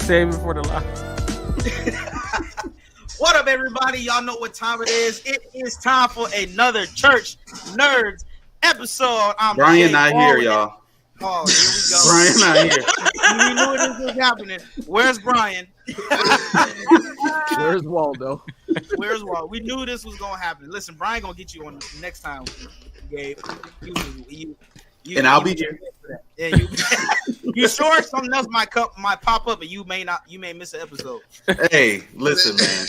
save it for the live. What up, everybody? Y'all know what time it is. It is time for another Church Nerds episode. Brian not here, y'all. Oh, here we go. Brian not here. We knew this was happening. Where's Brian? Where's Waldo? Where's Waldo? We knew this was gonna happen. Listen, Brian gonna get you on next time, Gabe. And I'll be here. Yeah, you sure something else might pop up and you may miss an episode. Hey, listen, man.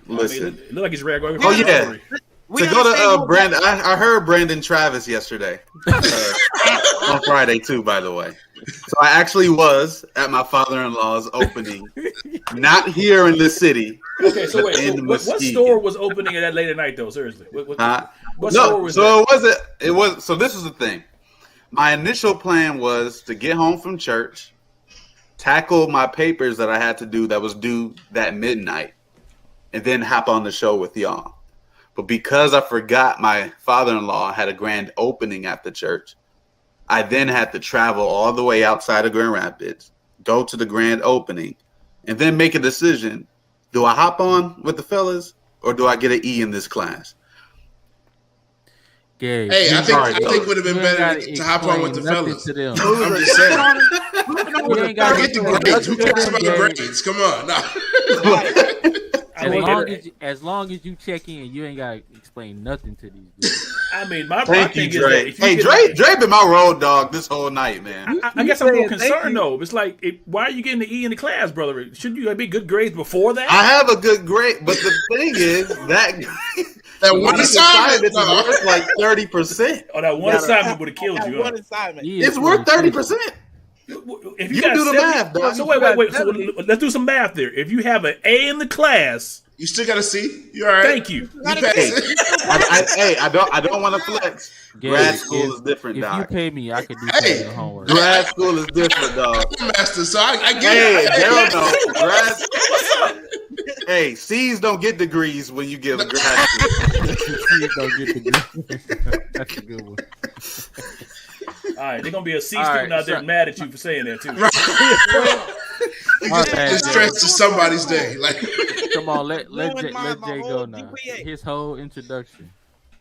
Listen. I mean, it look like he's ready. Oh yeah. To go to Brandon, I heard Brandon Travis yesterday on Friday too. By the way, so I actually was at my father-in-law's opening, not here in the city. Okay, so wait, what store was opening at that late at night though? Seriously, what store was that? It was. So this is the thing. My initial plan was to get home from church, tackle my papers that I had to do that was due that midnight, and then hop on the show with y'all. But because I forgot my father-in-law had a grand opening at the church, I then had to travel all the way outside of Grand Rapids, go to the grand opening, and then make a decision. Do I hop on with the fellas or do I get an E in this class? Hey, I think it would have been better to hop on with the fellas. I'm just saying. Forget the grades. Who cares about the grades? Come on. No. As long as you check in, you ain't gotta explain nothing to these dudes. I mean, my Thank you, thing Dre. is that Dre been my road dog this whole night, man. I guess I'm more concerned though. It's like, why are you getting the E in the class, brother? Shouldn't you be good grades before that? I have a good grade, but the thing is that one assignment is worth like 30%. Oh, that one assignment would have killed you. One assignment. It's worth 30%. If you do the math, dog. So wait. So let's do some math there. If you have an A in the class, you still got a C. You all right? Thank you. I don't want to flex. Grad school is different, dog. If you pay me, I could do some homework. Grad school is different, dog. Master, so I get it. Hell no. Hey, C's don't get degrees when you give a grad school. C's don't get degrees. That's a good one. All right, they're gonna be a C student out there mad at you for saying that too. Just stress to somebody's day. Like, come on, let Jay go now. His whole introduction.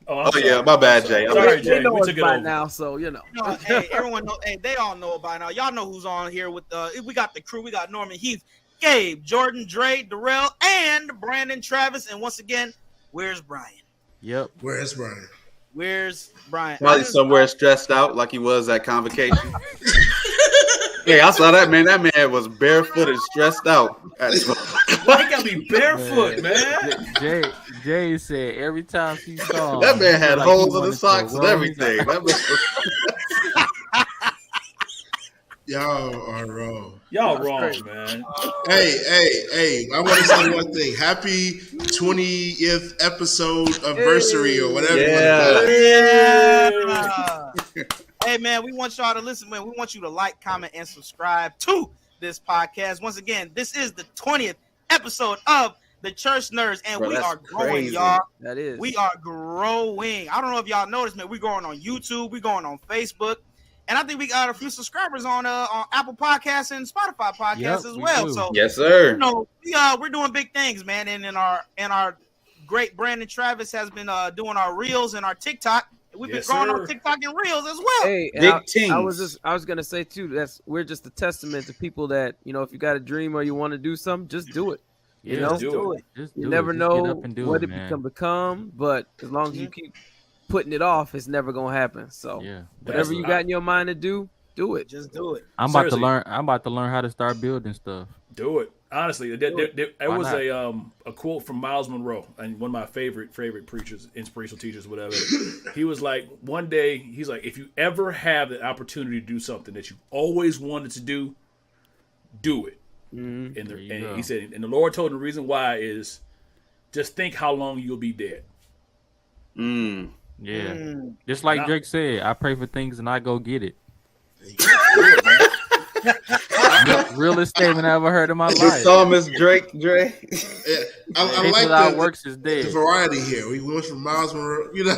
Oh yeah, my bad, Jay. Sorry, Jay. We took it by now, so you know. Hey, everyone know. Hey, they all know by now. Y'all know who's on here with we got the crew. We got Norman Heath, Gabe, Jordan, Dre, Darrell, and Brandon Travis. And once again, where's Brian? Yep. Where's Brian? Where's Brian? Probably somewhere stressed out like he was at convocation. Hey, I saw that man. That man was barefoot and stressed out. Why he gotta be barefoot, man? Jay said every time she saw him, that man had holes in the socks and everything. Y'all are wrong. Y'all wrong, man. Hey! I want to say one thing. Happy 20th episode anniversary or whatever. Yeah. Hey, man, we want y'all to listen, man. We want you to like, comment, and subscribe to this podcast. Once again, this is the 20th episode of the Church Nerds, and we are growing, crazy. y'all. That is. We are growing. I don't know if y'all noticed, man. We're going on YouTube. We're going on Facebook. And I think we got a few subscribers on Apple Podcasts and Spotify Podcasts as well. So yes, sir. You know, we're doing big things, man. And in our great Brandon Travis has been doing our reels and our TikTok. We've been growing on TikTok and reels as well. Hey, I was gonna say too. We're just a testament to people that, you know, if you got a dream or you want to do something, just do it. You know, you never know what it can become, but as long as you keep putting it off, it's never gonna happen. So whatever you got in your mind to do it. Just do it. I'm about to learn how to start building stuff. Do it. Honestly, there was a quote from Miles Monroe, and one of my favorite preachers, inspirational teachers, whatever. He was like, one day, he's like, if you ever have the opportunity to do something that you always wanted to do it. Mm-hmm. And he said, and the Lord told him the reason why is just think how long you'll be dead. Yeah. Just like Drake said, I pray for things and I go get it. Realest statement I ever heard in my life. Thomas Drake. Yeah, I like that works is dead. The variety here. We went from Miles Monroe, to Drake.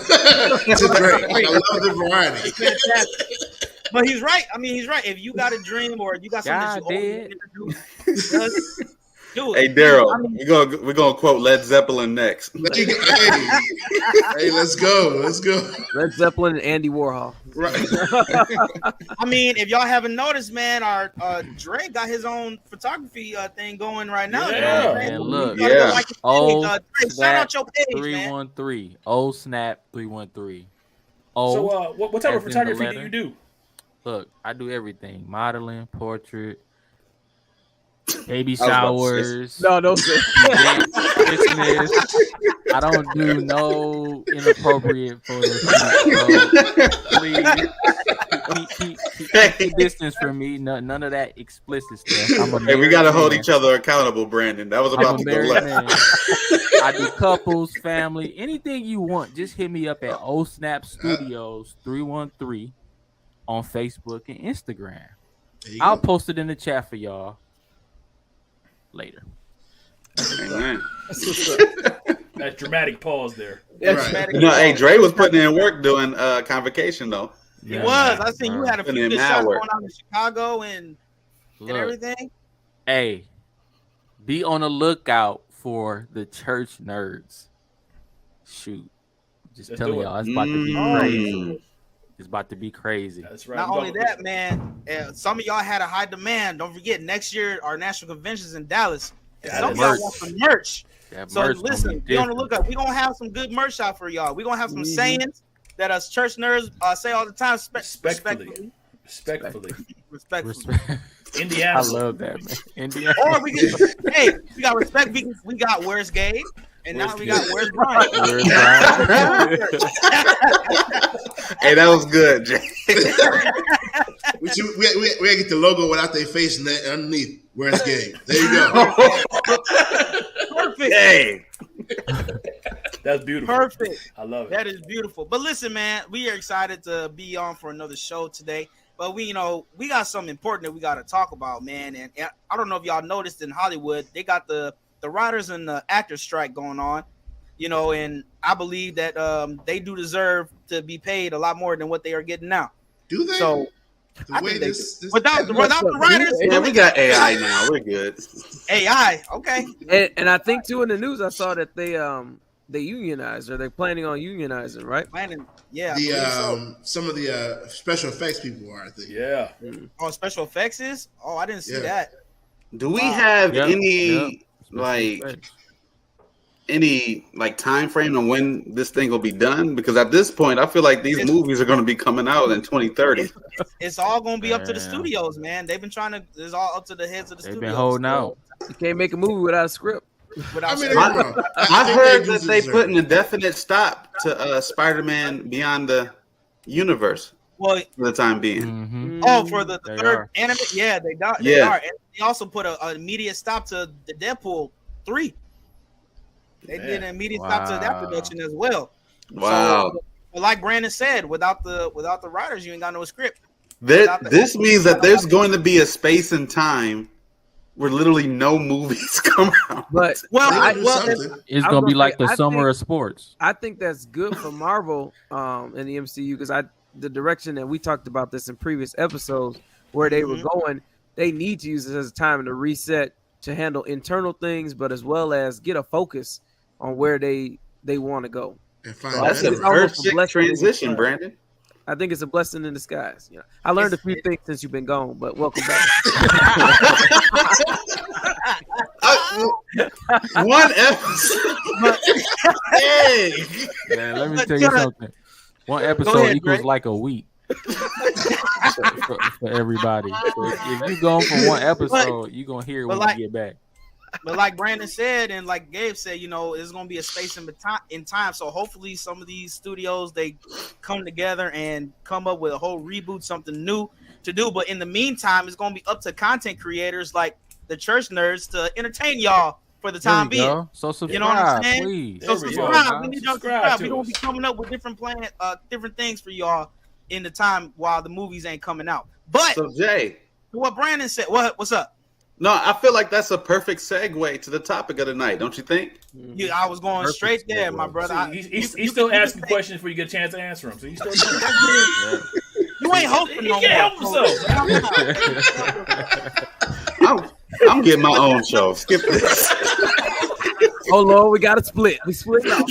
I love the variety. But he's right. I mean, he's right. If you got a dream or you got something that you always want to do it. Hey, Daryl, we're gonna quote Led Zeppelin next. Hey, let's go. Led Zeppelin and Andy Warhol. Right. I mean, if y'all haven't noticed, man, our Dre got his own photography thing going right now. Yeah. Man, look. Yeah. Dre, shout out your page, 313. Man. Oh, snap 313. Oh. So, what type of photography do you do? Look, I do everything: modeling, portrait, baby showers. No, Christmas. I don't do no inappropriate photos. Please keep distance from me. None of that explicit stuff. Hey, we gotta hold each other accountable, Brandon. That was about to go left. I do couples, family, anything you want. Just hit me up at Snap Studios 313 on Facebook and Instagram. I'll post it in the chat for y'all later. Amen. That dramatic pause there. Right. Hey, Dre was putting in work doing Convocation though. He was. I seen you had a few good shots going on in Chicago and everything. Hey, be on the lookout for the church nerds. Shoot. Just telling y'all, it's about to be crazy. It's about to be crazy. That's right. Not only that, man, some of y'all had a high demand. Don't forget, next year, our national convention's in Dallas. Some of y'all want some merch. So listen, be on the lookout. We're going to have some good merch out for y'all. We're going to have some sayings that us church nerds say all the time. Respectfully. Indiana. I love that, man. Indiana. Or we got respect. We got Where's Gabe? And now we got Where's Brian? Hey, that was good, Jay. we gotta get the logo without their face underneath. Where's Gabe? There you go. Perfect. Hey. That's beautiful. Perfect. I love it. That is beautiful. But listen, man, we are excited to be on for another show today. But we got something important that we got to talk about, man. And I don't know if y'all noticed in Hollywood, they got the writers and the actors strike going on, and I believe that they do deserve to be paid a lot more than what they are getting now. Do they? So the way this without the writers, yeah, we got AI now. We're good. AI, okay. And I think too in the news I saw that they unionized, or they're planning on unionizing, right? Yeah. Some of the special effects people are, I think. Yeah. Oh, special effects is? Oh, I didn't see that. Do we have any time frame on when this thing will be done? Because at this point, I feel like these movies are going to be coming out in 2030. It's all going to be up to the studios, man. They've been trying to. It's all up to the heads of the studios. They've been holding out. You can't make a movie without a script. I heard that they put an indefinite stop to Spider-Man Beyond the Universe. Well, for the time being. Mm-hmm. Oh, for the third anime? Yeah, they are. And they also put an immediate stop to the Deadpool 3. They did an immediate stop to that production as well. Wow. So, like Brandon said, without the writers, you ain't got no script. This means that there's going to be a space and time where literally no movies come out. But it's going to be like the summer of sports. I think that's good for Marvel and the MCU, because the direction that we talked about this in previous episodes, where they were going, they need to use this as a time to reset, to handle internal things, but as well as get a focus on where they want to go. That's a perfect transition, Brandon. I think it's a blessing in disguise. I learned a few things since you've been gone, but welcome back. One episode. Hey, man, let me tell you something. One episode equals like a week for everybody. So if you go for one episode, you're gonna hear it when you get back. But like Brandon said, and like Gabe said, there's going to be a space in time. So hopefully some of these studios, they come together and come up with a whole reboot, something new to do. But in the meantime, it's going to be up to content creators like the church nerds to entertain y'all for the time being. So subscribe, you know what I'm saying? please. So subscribe. We need y'all to subscribe. We're going to be coming up with different things for y'all in the time while the movies ain't coming out. But so Jay, what Brandon said, what's up? No, I feel like that's a perfect segue to the topic of the night, don't you think? Yeah, I was going straight there, my brother. He's still asking questions before you get a chance to answer them. So you still doing You ain't hosting no more. He can't help himself. I'm getting my own show. Skip this. Oh Lord, we got to split. We split now.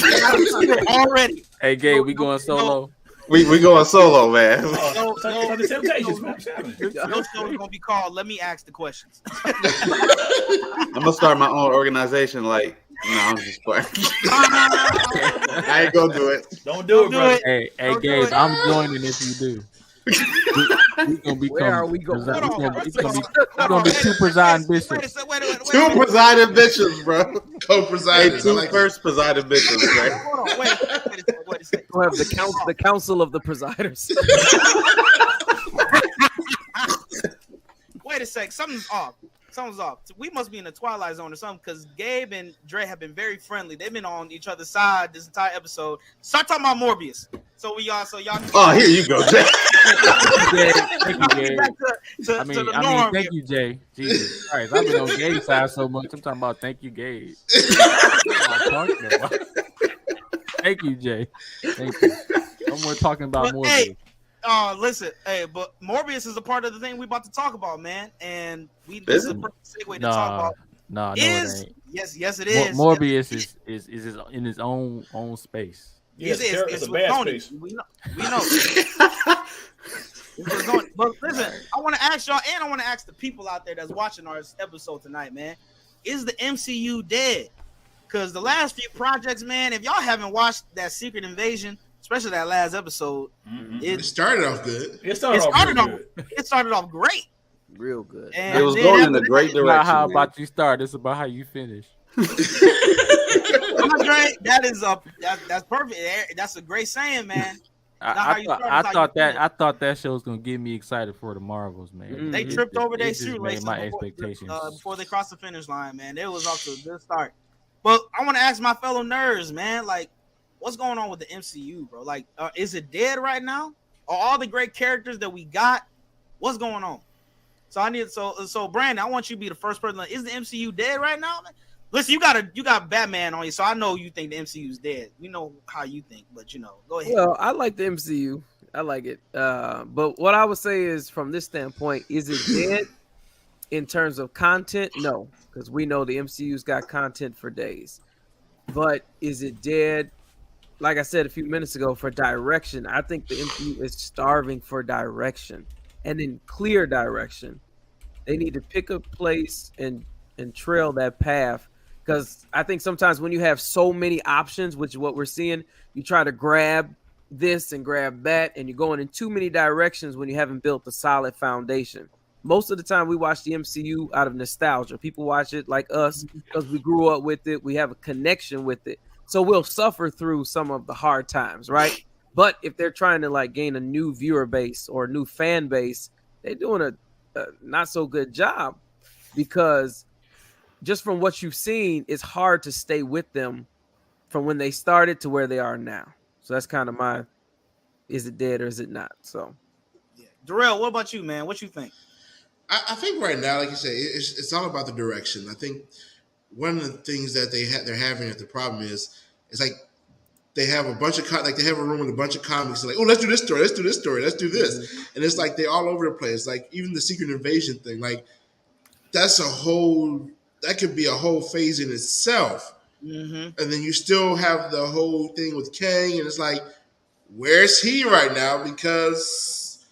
Already. Hey, Gabe, we going solo. We going solo, man. No, the Temptations, man. Your show is gonna be called "Let Me Ask the Questions." I'm gonna start my own organization. Like, no, I'm just playing. I ain't gonna do it. Don't do it, bro. Hey, Gabe, I'm joining if you do. We gonna become. Where are we going? It's gonna be two presiding bishops. Two presiding bishops, bro. Co-presiding. Two first presiding bishops, right? Hold on, wait a second. We'll have the council of the presiders. Wait a sec. Something's off. We must be in the Twilight Zone or something because Gabe and Dre have been very friendly. They've been on each other's side this entire episode. Start talking about Morbius. So y'all. Oh, here you go, Jay. Thank you, Jay. Thank you, Jay. Jesus Christ, I've been on Gabe's side so much. I'm talking about thank you, Gabe. Thank you, Jay. Thank you. No more talking about Morbius. Listen, but Morbius is a part of the thing we about to talk about, man. And this is a perfect segue to talk about. It ain't. Yes, it is. Morbius is in his own space. Yes, it's a bad space. We know. But listen, I want to ask y'all, and I want to ask the people out there that's watching our episode tonight, man. Is the MCU dead? Because the last few projects, man, if y'all haven't watched that Secret Invasion, especially that last episode, it started off good. It started off great. Real good. And it was going in a great direction. Not how about you start. It's about how you finish. Andre, that's perfect. That's a great saying, man. I thought that show was gonna get me excited for the Marvels, man. They tripped over their shoelaces my expectations before they crossed the finish line, man. It was off to a good start. But I want to ask my fellow nerds, man, like, what's going on with the MCU, bro? Like, is it dead right now? Are all the great characters that we got? What's going on? So Brandon, I want you to be the first person. Is the MCU dead right now? Listen, you got Batman on you, so I know you think the MCU is dead. We know how you think, but go ahead. Well, I like the MCU. I like it. But what I would say is, from this standpoint, is it dead in terms of content? No, because we know the MCU's got content for days. But is it dead? Like I said a few minutes ago, for direction, I think the MCU is starving for direction, and in clear direction. They need to pick a place and trail that path. Because I think sometimes when you have so many options, which is what we're seeing, you try to grab this and grab that, and you're going in too many directions when you haven't built a solid foundation. Most of the time we watch the MCU out of nostalgia. People watch it like us because we grew up with it. We have a connection with it. So we'll suffer through some of the hard times, right? But if they're trying to like gain a new viewer base or a new fan base, they're doing a not so good job, because just from what you've seen, it's hard to stay with them from when they started to where they are now. So that's kind of my, is it dead or is it not? So, yeah. Darrell, what about you, man? What you think? I think right now, like you say, it's all about the direction. I think one of the things that they're having at the problem is, it's like they have a bunch of they have a room with a bunch of comics. And like, oh, let's do this story, let's do this story, let's do this, and it's like they're all over the place. Like even the Secret Invasion thing, like that could be a whole phase in itself. And then you still have the whole thing with Kang, and it's like, where's he right now? Because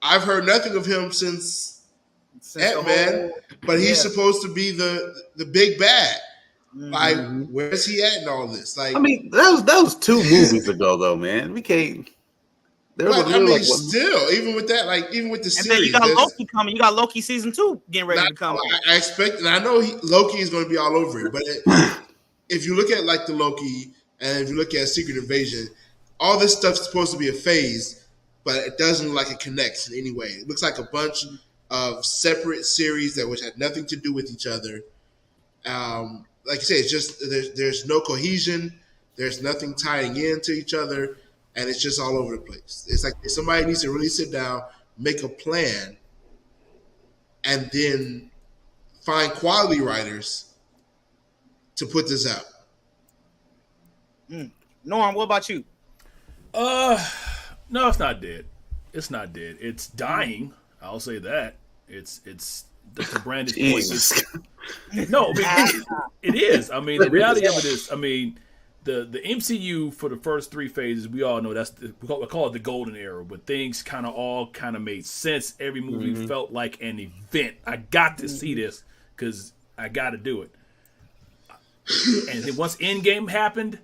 I've heard nothing of him since Ant-Man, but he's supposed to be the big bad. Like, where's he at in all this? Like, I mean, that was 2 movies ago, though, man. We can't. Still, even with that, like, even with the series, then you got Loki coming. You got Loki season 2 getting ready to come. I expect, and I know Loki is going to be all over it. But if you look at like the Loki, and if you look at Secret Invasion, all this stuff's supposed to be a phase, but it doesn't look like it connects in any way. It looks like a bunch of separate series that which had nothing to do with each other. Like you say, it's just there's no cohesion. There's nothing tying into each other, and it's just all over the place. It's like somebody needs to really sit down, make a plan, and then find quality writers to put this out. Norm, what about you? No, it's not dead. It's not dead. It's dying. I'll say that. It's to Brandon's point. No, I mean, it is. I mean, the reality of it is, I mean, the MCU for the first 3 phases, we all know we call it the golden era, but things kind of made sense. Every movie felt like an event. I got to see this because I got to do it. And then once Endgame happened,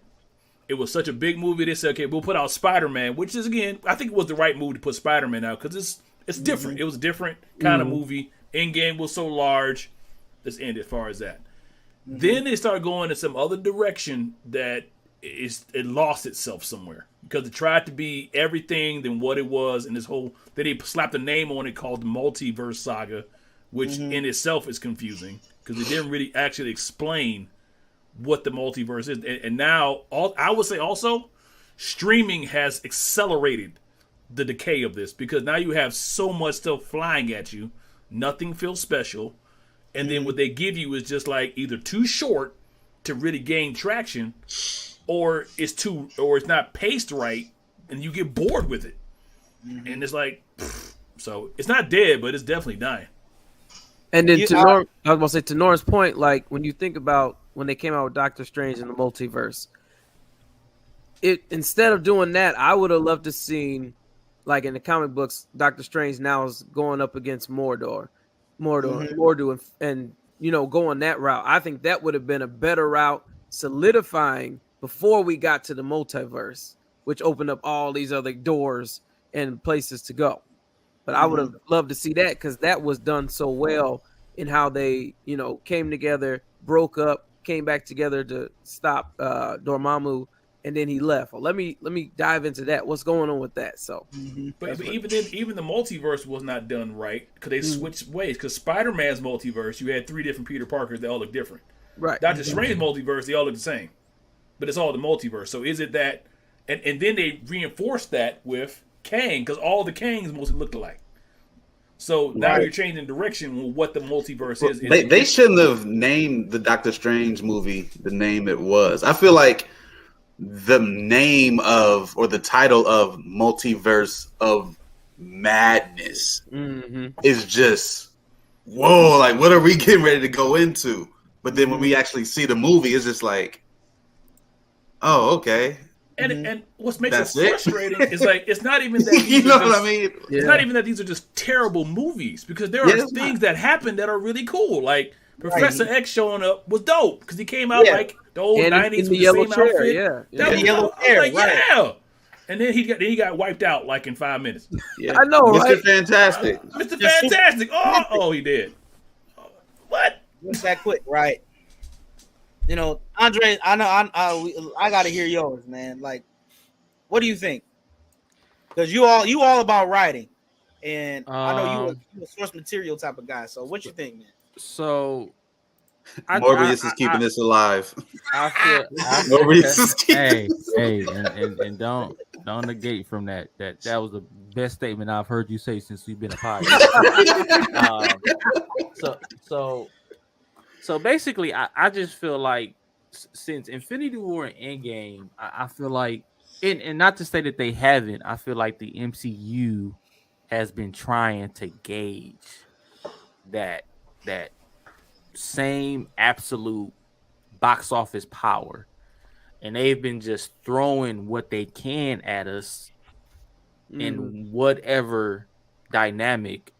it was such a big movie. They said, okay, we'll put out Spider-Man, which is, again, I think it was the right move to put Spider-Man out because it's different. It was a different kind of movie. Endgame was so large. Let's end as far as that. Then they started going in some other direction that it lost itself somewhere because it tried to be everything than what it was. And then they slapped a name on it called the Multiverse Saga, which in itself is confusing because it didn't really actually explain what the multiverse is. And now, I would say also, streaming has accelerated the decay of this because now you have so much stuff flying at you. Nothing feels special. And then what they give you is just like either too short to really gain traction, or it's not paced right, and you get bored with it. And it's like, so it's not dead, but it's definitely dying. And then I was going to say to Nora's point, like when you think about when they came out with Doctor Strange in the multiverse, instead of doing that, I would have loved to seen, like in the comic books, Doctor Strange now is going up against Mordo, and going that route. I think that would have been a better route, solidifying before we got to the multiverse, which opened up all these other doors and places to go. But I would have loved to see that because that was done so well in how they, came together, broke up, came back together to stop Dormammu, and then he left. Well, let me dive into that. What's going on with that? So, but even the multiverse was not done right because they switched ways. Because Spider-Man's multiverse, you had 3 different Peter Parkers. They all look different. Right. Doctor Strange's multiverse, they all look the same, but it's all the multiverse. So is it that? And then they reinforced that with Kang because all the Kangs mostly looked alike. So now you're changing direction with what the multiverse is. They shouldn't have named the Doctor Strange movie the name it was. I feel like the name of or the title of Multiverse of Madness is just whoa, like what are we getting ready to go into? But then when we actually see the movie, it's just like, oh, okay. And what makes it frustrating is like it's not even that what I mean. It's not even that these are just terrible movies because there are things that happen that are really cool. Like Professor X showing up was dope because he came out like the old '90s with the yellow same chair, outfit. The yellow chair, yeah. And then he got wiped out like in 5 minutes. Yeah, I know, right? Mr. Fantastic. Mr. Fantastic. Oh, he did. What? What's that quick, right? Andre, I know I got to hear yours, man. Like, what do you think? Because you all about writing, and I know you a source material type of guy. So, what you think, man? So, Morbius is keeping this alive. Morbius is keeping and don't negate from that. That was the best statement I've heard you say since we've been a podcast. So basically, I just feel like since Infinity War and Endgame, I feel like, and not to say that they haven't, I feel like the MCU has been trying to gauge that same absolute box office power, and they've been just throwing what they can at us in whatever dynamic.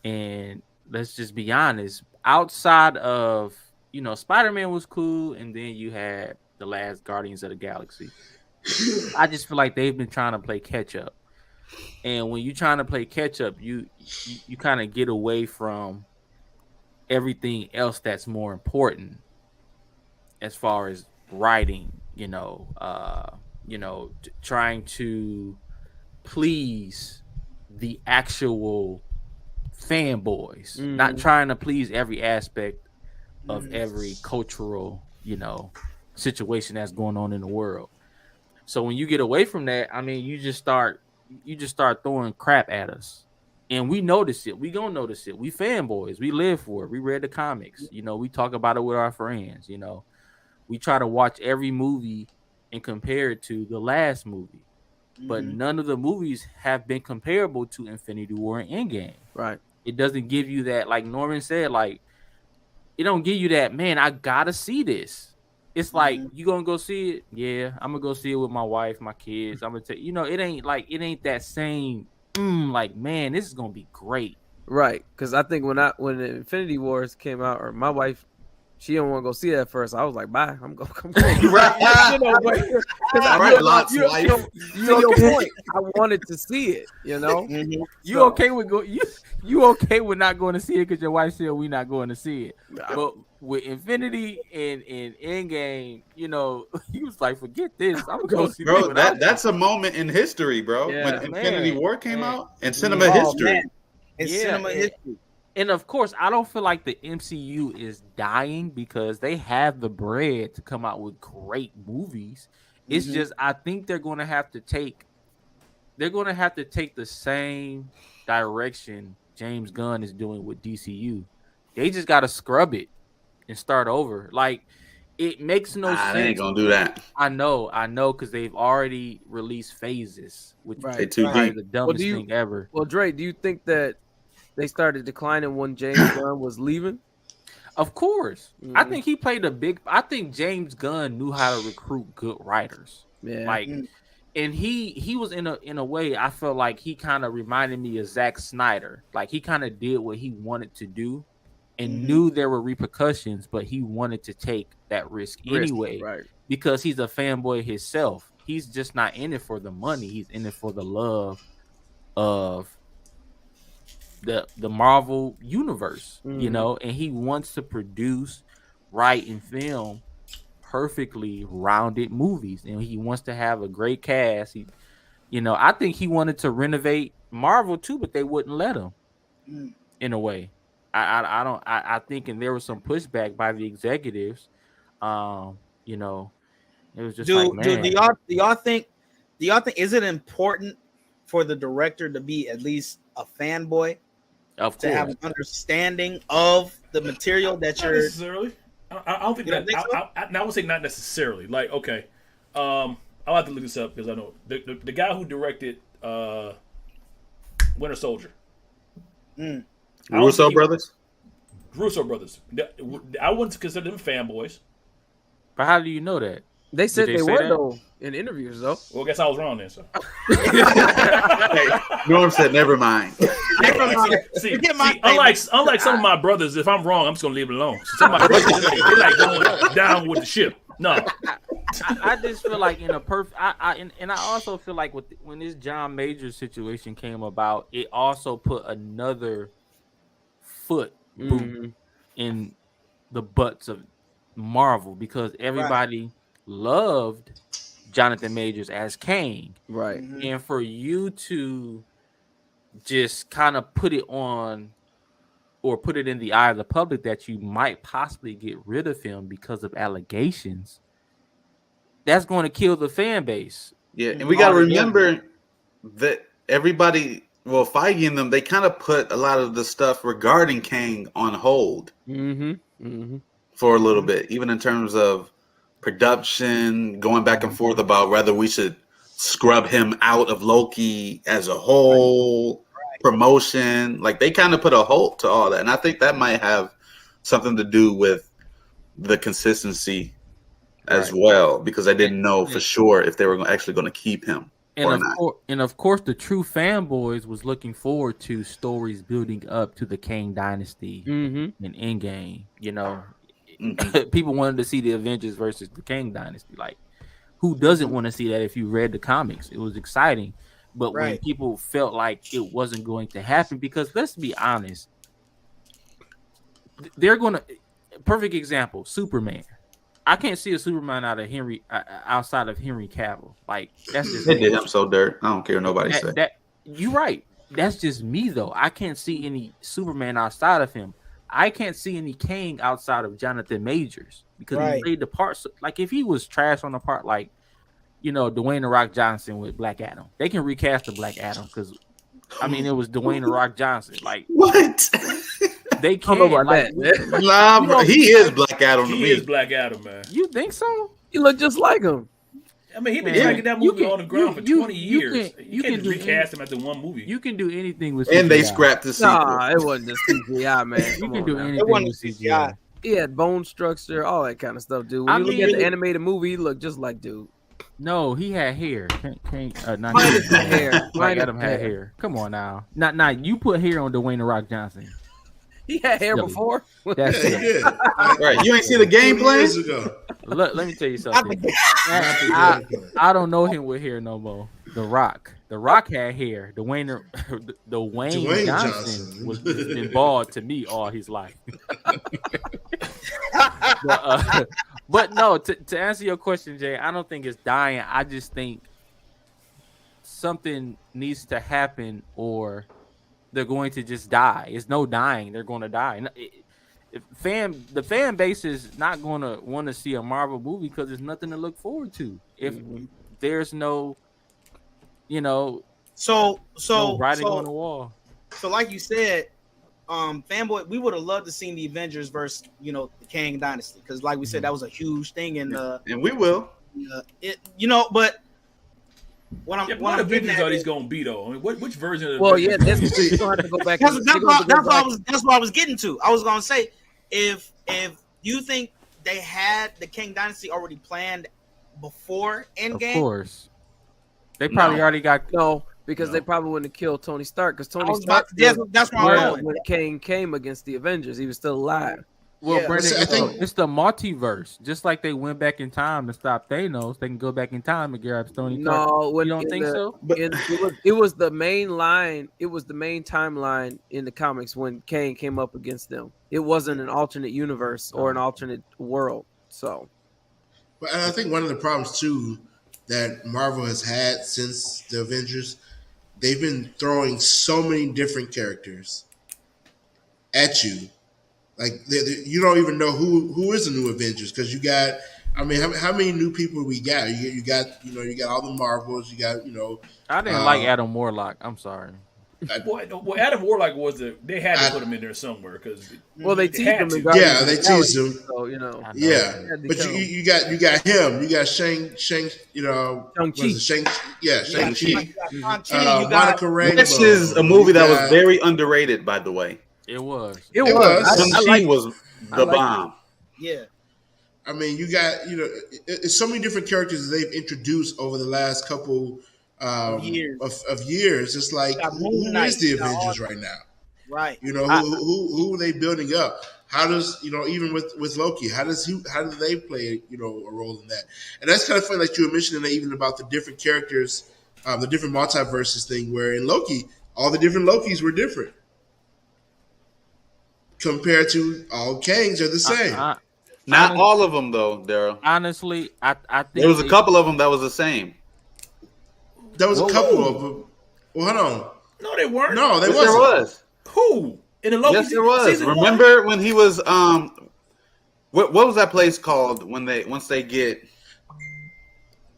And let's just be honest, outside of Spider-Man was cool, and then you had the last Guardians of the Galaxy. I just feel like they've been trying to play catch up, and when you're trying to play catch up, you kind of get away from everything else that's more important as far as writing, trying to please the actual fanboys, not trying to please every aspect of every cultural, situation that's going on in the world. So when you get away from that, I mean, you just start throwing crap at us. And we notice it. We gonna notice it. We fanboys. We live for it. We read the comics. We talk about it with our friends. We try to watch every movie and compare it to the last movie. but none of the movies have been comparable to Infinity War and Endgame. Right. It doesn't give you that, like Norman said, like it don't give you that, man, I gotta see this. It's like, you gonna go see it? Yeah, I'm gonna go see it with my wife, my kids. I'm gonna tell you, it ain't that same like, man, this is gonna be great. Right. Because I think when the Infinity Wars came out, or my wife, she didn't want to go see it at first. I was like, bye. I'm going to come. Right. Your point. I wanted to see it, You okay with you okay with not going to see it because your wife said we not going to see it. But with Infinity and Endgame, he was like, forget this. I'm gonna go see bro. That's a moment in history, bro. When Infinity War came out in cinema history. Cinema history. And of course, I don't feel like the MCU is dying because they have the bread to come out with great movies. It's just, I think they're going to have to take the same direction James Gunn is doing with DCU. They just got to scrub it and start over. Like, it makes no sense. They ain't going to do that. I know, because they've already released phases, which is the dumbest thing ever. Well, Dre, do you think that they started declining when James Gunn was leaving? Of course. I think he played I think James Gunn knew how to recruit good writers. Yeah. Like, and he was in a way, I felt like he kind of reminded me of Zack Snyder. Like, he kind of did what he wanted to do and knew there were repercussions, but he wanted to take that risk anyway. Right. Because he's a fanboy himself. He's just not in it for the money. He's in it for the love of the Marvel universe, and he wants to produce, write, and film perfectly rounded movies, and he wants to have a great cast. I think he wanted to renovate Marvel too, but they wouldn't let him. In a way, I think, and there was some pushback by the executives. It was just do y'all think is it important for the director to be at least a fanboy? Of course. To have an understanding of the material that not necessarily. I don't think that. I would say not necessarily. Like, okay, I'll have to look this up because I know the guy who directed Winter Soldier. Russo brothers. Russo brothers. I wouldn't consider them fanboys. But how do you know that? They said they were though in interviews though. Well, I guess I was wrong then. So Norm said, "Never mind." See, unlike some of my brothers, if I'm wrong, I'm just gonna leave it alone. Some of my brothers, they like going down with the ship. No, I just feel like in a perfect. I also feel like when this John Major situation came about, it also put another boot in the butts of Marvel because everybody loved Jonathan Majors as Kang, right? And for you to just kind of put it on or put it in the eye of the public that you might possibly get rid of him because of allegations, that's going to kill the fan base. Yeah, and we got to remember that everybody, Feige and them, they kind of put a lot of the stuff regarding Kang on hold for a little bit, even in terms of production, going back and forth about whether we should scrub him out of Loki as a whole, promotion. Like, they kind of put a halt to all that. And I think that might have something to do with the consistency as well, because I didn't know for sure if they were actually going to keep him or not. And of course, the true fanboys was looking forward to stories building up to the Kang Dynasty and Endgame. People wanted to see the Avengers versus the Kang Dynasty. Like, who doesn't want to see that if you read the comics? It was exciting. But when people felt like it wasn't going to happen, because let's be honest, they're going to perfect example, Superman. I can't see a Superman outside of Henry Cavill. Like, that's just they did him so dirt. I don't care what nobody say. You're right. That's just me though. I can't see any Superman outside of him. I can't see any Kang outside of Jonathan Majors because he played the part. Like, if he was trash on the part, like, Dwayne The Rock Johnson with Black Adam, they can recast the Black Adam because, it was Dwayne The Rock Johnson. Like, what? They can't. Nah, bro, he is Black Adam. He is Black Adam, man. You think so? You look just like him. I mean, he's been trying to get that movie on the ground for 20 years. You can't just recast him after one movie. You can do anything with CGI. And they CGI. scrapped the sequel. Nah, it wasn't just CGI, man. You can do anything with CGI. He had bone structure, all that kind of stuff, dude. When you look at the animated movie, he looked just like dude. No, he had hair. Not hair. Like Adam had hair. Come on now. Not you put hair on Dwayne the Rock Johnson. He had hair before. That's it. Right. You ain't see the gameplay? Look, let me tell you something. I don't know him with hair no more. The Rock had hair. Dwayne Johnson was been bald to me all his life. But no, to answer your question, Jay, I don't think it's dying. I just think something needs to happen, or they're going to just die. It's no dying. They're going to die. The fan base is not going to want to see a Marvel movie because there's nothing to look forward to. If there's no, no writing on the wall. So like you said, fanboy, we would have loved to see the Avengers versus the Kang Dynasty, because like we said, that was a huge thing in and we will. But what Avengers are these gonna be though? I mean, which version of Well, yeah, that's you don't have to go back. That's what I was getting to. I was gonna say, if you think they had the Kang Dynasty already planned before Endgame, of course, they probably already got because they probably wouldn't have killed Tony Stark, because Tony Stark. That's why I'm going. When Kang came against the Avengers, he was still alive. Well, Brandon, it's the multiverse. Just like they went back in time to stop Thanos, they can go back in time and grab Tony Stark. No, you don't think so? It was the main line. It was the main timeline in the comics when Kang came up against them. It wasn't an alternate universe or an alternate world. So, but I think one of the problems too that Marvel has had since the Avengers, they've been throwing so many different characters at you. Like you don't even know who is the new Avengers, because you got, I mean, how many new people we got? You got all the Marvels. You got I didn't like Adam Warlock. I'm sorry. Well, Adam Warlock they had to put him in there somewhere because they teased him. They teased him. So but you got him. You got Shang. Shang-Chi. Monica Rambeau, which is a movie that was very underrated, by the way. It was. Shang-Chi was the bomb. Yeah. I mean, you got it's so many different characters that they've introduced over the last couple years. It's like, who is the Avengers right now? Right. Who are they building up? How does even with Loki? How do they play a role in that? And that's kind of funny, like you were mentioning that even about the different characters, the different multiverses thing. Where in Loki, all the different Lokis were different compared to all Kangs are the same. Not all of them though, Daryl. Honestly, I think there was a couple of them that was the same. There was a couple of them. Well, hold on. No, they weren't. No, there was. Who? In the Loki yes, there was. Remember when he was what was that place called once they get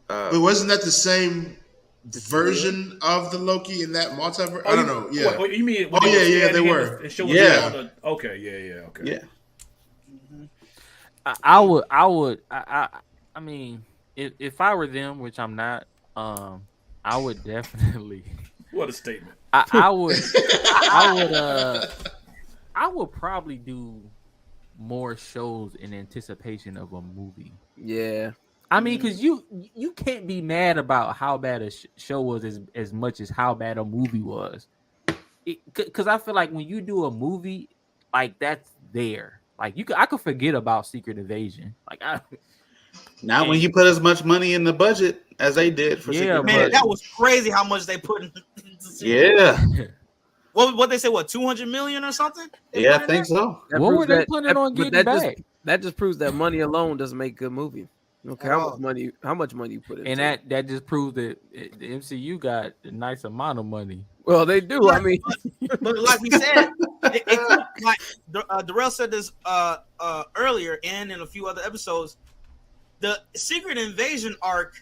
but wasn't that the same version of the Loki in that multiverse? I don't know. Yeah. What you mean? They were. Okay. Okay. Yeah. I would. I mean, if I were them, which I'm not, I would definitely. What a statement! I would probably do more shows in anticipation of a movie. Yeah. I mean, because you can't be mad about how bad a show was as much as how bad a movie was. Because I feel like when you do a movie, like that's there. Like I could forget about Secret Invasion. Not when you put as much money in the budget as they did for Secret Invasion. Man, that was crazy how much they put in. Yeah. What they say? What, 200 million or something? Yeah, I think so. What were they planning on getting back? That just proves that money alone doesn't make a good movie. Okay, how much money you put in? And that just proves that the MCU got a nice amount of money. Well, they do. I mean, but like we said, like Darrell said this earlier, and in a few other episodes, the Secret Invasion arc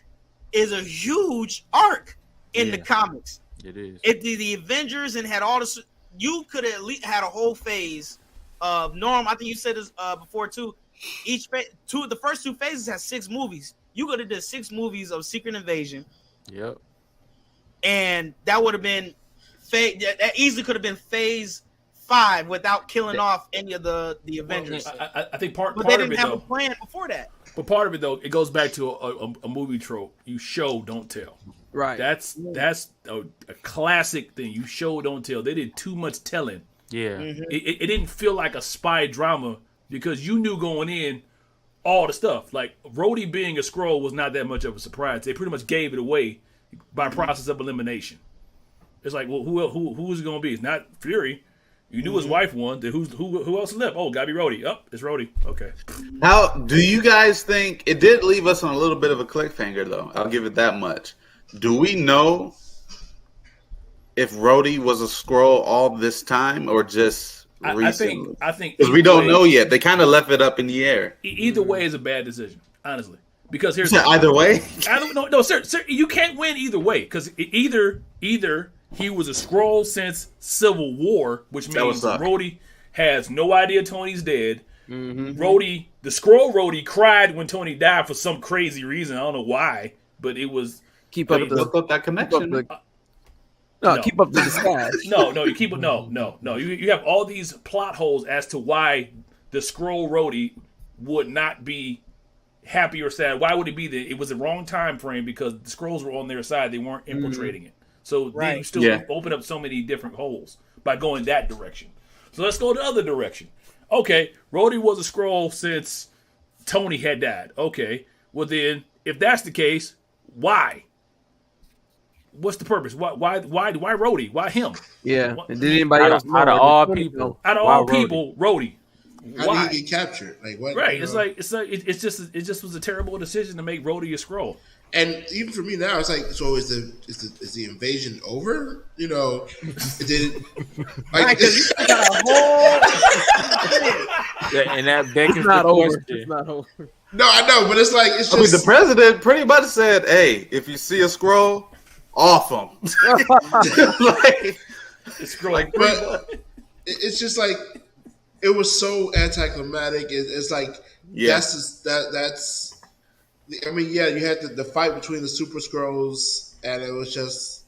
is a huge arc in the comics. It is. If the Avengers and had all this, you could at least had a whole phase of Norm. I think you said this before too. the first 2 phases has 6 movies. You could have did 6 movies of Secret Invasion. Yep. And that would have been that easily could have been phase 5 without killing off any of the Avengers. I think part they of didn't it have though, a plan before that. But part of it though, it goes back to a movie trope. You show, don't tell. Right. That's a classic thing. You show, don't tell. They did too much telling. Yeah. Mm-hmm. It didn't feel like a spy drama because you knew going in all the stuff. Like Rhodey being a Skrull was not that much of a surprise. They pretty much gave it away by process of elimination. It's like, well, who is it going to be? It's not Fury. You knew his wife won. Then who else left? Oh, gotta be Rhodey. Oh, it's Rhodey. Okay. How do you guys think it did leave us on a little bit of a cliffhanger though? I'll give it that much. Do we know if Rhodey was a Skrull all this time or just recently? I think because we don't know yet. They kind of left it up in the air. Either way is a bad decision, honestly. Because here's either way. No, sir, you can't win either way. Because either he was a Skrull since Civil War, which means Rhodey has no idea Tony's dead. Mm-hmm. Rhodey, the Skrull Rhodey, cried when Tony died for some crazy reason. I don't know why, but it was keep up that connection. Keep up the disguise. No, you keep it. No. You have all these plot holes as to why the Skrull Rhodey would not be happy or sad. Why would it be that it was the wrong time frame because the Skrulls were on their side, they weren't infiltrating it. So then you still open up so many different holes by going that direction. So let's go the other direction. Okay, Rhodey was a Skrull since Tony had died. Okay, well then, if that's the case, why? What's the purpose? Why Rhodey? Why him? Yeah, and did anybody else out of all people? Out of all people, Rhodey. How did he get captured? Like what? Right. It just was a terrible decision to make Rhodey a Skrull. And even for me now, it's like, so is the invasion over? You know, did like because you got a whole and that begs the question. It's not over. No, I know, but it's like it's just. I mean, the president pretty much said, "Hey, if you see a Skrull, off them." But it's just like it was so anticlimactic. It's like that's. I mean, yeah, you had the fight between the Super Skrulls, and it was just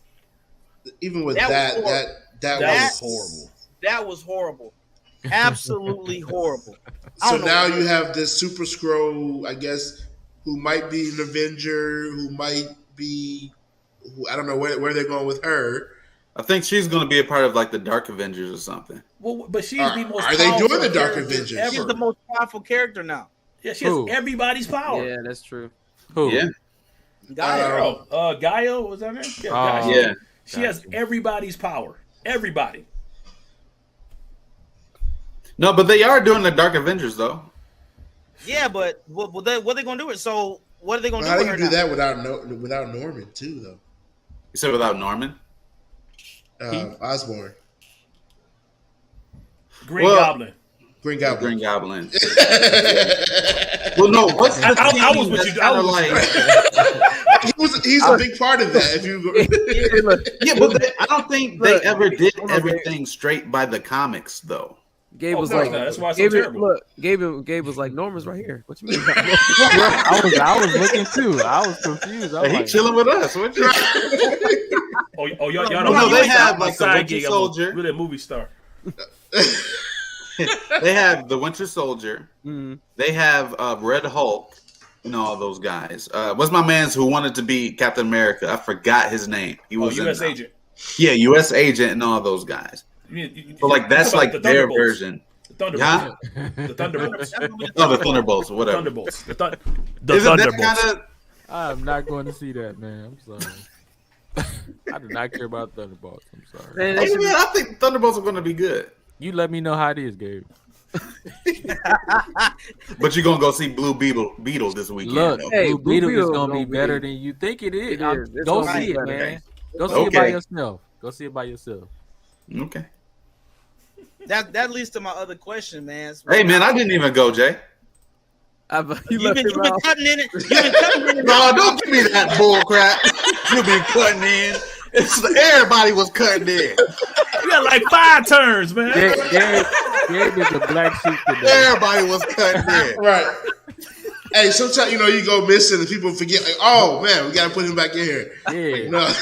even with that was horrible. That was horrible, absolutely horrible. So now you have this Super Skrull, I guess, who might be an Avenger, who might be, I don't know where they're going with her. I think she's going to be a part of like the Dark Avengers or something. Well, but she's the most. Are they doing the Dark Avengers? Ever. She's the most powerful character now. Yeah, she has everybody's power. Yeah, that's true. Who? Yeah. Gaia, was that her? Yeah. She has everybody's power. Everybody. No, but they are doing the Dark Avengers though. Yeah, but what they going to do it? So what are they going to do? How with do her you do now? that without Norman too, though? You said without Norman? Osborn. Green Goblin. Green Goblin. Green Goblin. Well, no. What's the I was with you. I was like. He's a big part of that. If you yeah, but I don't think they ever did everything straight by the comics, though. Gabe was like, that's why it's so terrible. Look, Gabe was like, Norman's right here. What you mean? I was looking too. I was confused. I was He chilling with us. What you? Y'all No, they have like the Winter Soldier. Really a movie star. They have the Winter Soldier. Mm-hmm. They have Red Hulk and all those guys. What's my man's who wanted to be Captain America? I forgot his name. He was U.S. Agent. Yeah, U.S. Agent and all those guys. So like that's like their version. The Thunderbolts. The Thunderbolts. Oh, the Thunderbolts or whatever. Thunderbolts. The Isn't Thunderbolts. that kind of? I'm not going to see that, man. I'm sorry. I do not care about Thunderbolts. I'm sorry. I think Thunderbolts are going to be good. You let me know how it is, Gabe. But you're going to go see Blue Beetle this weekend. Look, though. Blue Beetle is going to be better than you think it is. Go see it, man. Go see it by yourself. Go see it by yourself. Okay. That leads to my other question, man. Hey, man, I didn't even go, Jay. You've been cutting in it. You've been cutting in it. No, don't give me that bull crap. You've been cutting in. Everybody was cutting in. You got like 5 turns, man. Gabe is a black sheep today. Everybody was cutting in. Right. Hey, sometimes you go missing and people forget. Like, oh man, we gotta put him back in here. Yeah. No.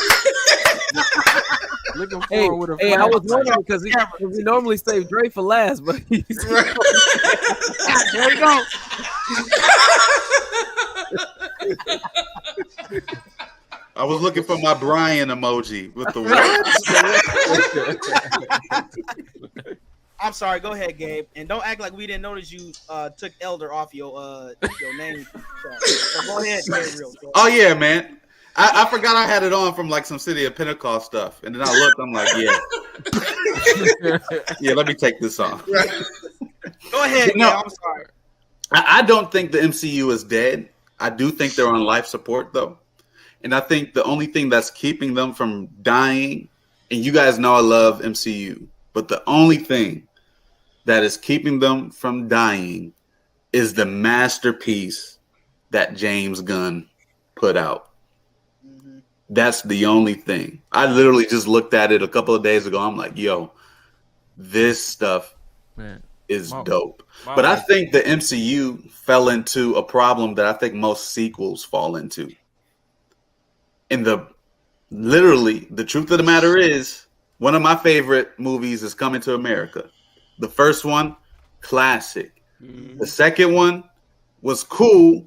Looking forward with a I was wondering because we normally save Dre for last, but he's Right. There you go. I was looking for my Brian emoji with the what? I'm sorry. Go ahead, Gabe, and don't act like we didn't notice you took Elder off your name. So go ahead, Gabriel. Oh yeah, man. I forgot I had it on from like some City of Pentecost stuff, and then I looked. I'm like, yeah, let me take this off. Go ahead. No, I'm sorry. I don't think the MCU is dead. I do think they're on life support though, and I think the only thing that's keeping them from dying, and you guys know I love MCU, but the only thing that is keeping them from dying is the masterpiece that James Gunn put out. That's the only thing. I literally just looked at it a couple of days ago. I'm like, yo, this stuff is dope. But I think the MCU fell into a problem that I think most sequels fall into. And the truth of the matter is, one of my favorite movies is Coming to America. The first one, classic. The second one was cool,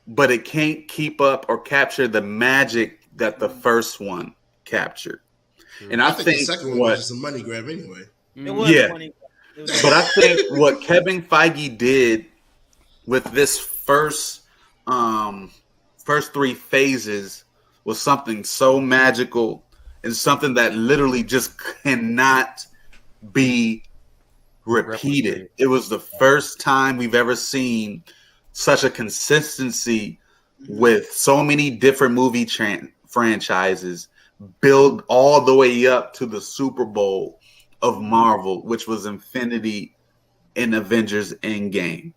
but it can't keep up or capture the magic that the first one captured. And I think the second one was just a money grab anyway. It was money. But I think what Kevin Feige did with this first three phases was something so magical and something that literally just cannot be repeated. It was the first time we've ever seen such a consistency with so many different movie franchises build all the way up to the Super Bowl of Marvel, which was Infinity and Avengers Endgame.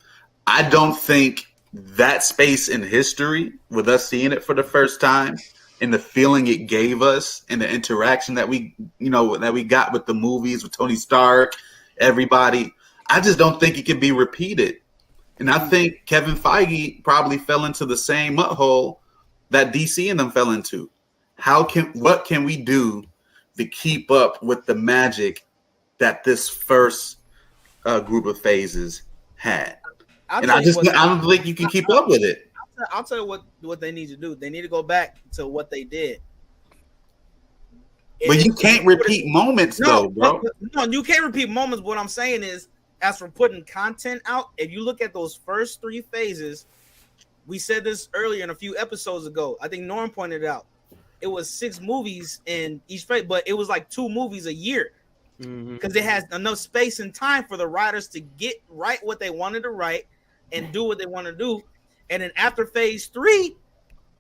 I don't think that space in history, with us seeing it for the first time and the feeling it gave us and the interaction that we got with the movies with Tony Stark, everybody, I just don't think it can be repeated. And I think Kevin Feige probably fell into the same mud hole that DC and them fell into. What can we do to keep up with the magic that this first group of phases had? I don't think you can keep up with it. I'll tell you what they need to do. They need to go back to what they did. But you can't repeat moments, though, bro. No, you can't repeat moments. What I'm saying is, as for putting content out, if you look at those first three phases, we said this earlier in a few episodes ago. I think Norm pointed out it was 6 movies in each phase, but it was like 2 movies a year because it has enough space and time for the writers to write what they wanted to write and do what they want to do. And then after phase 3,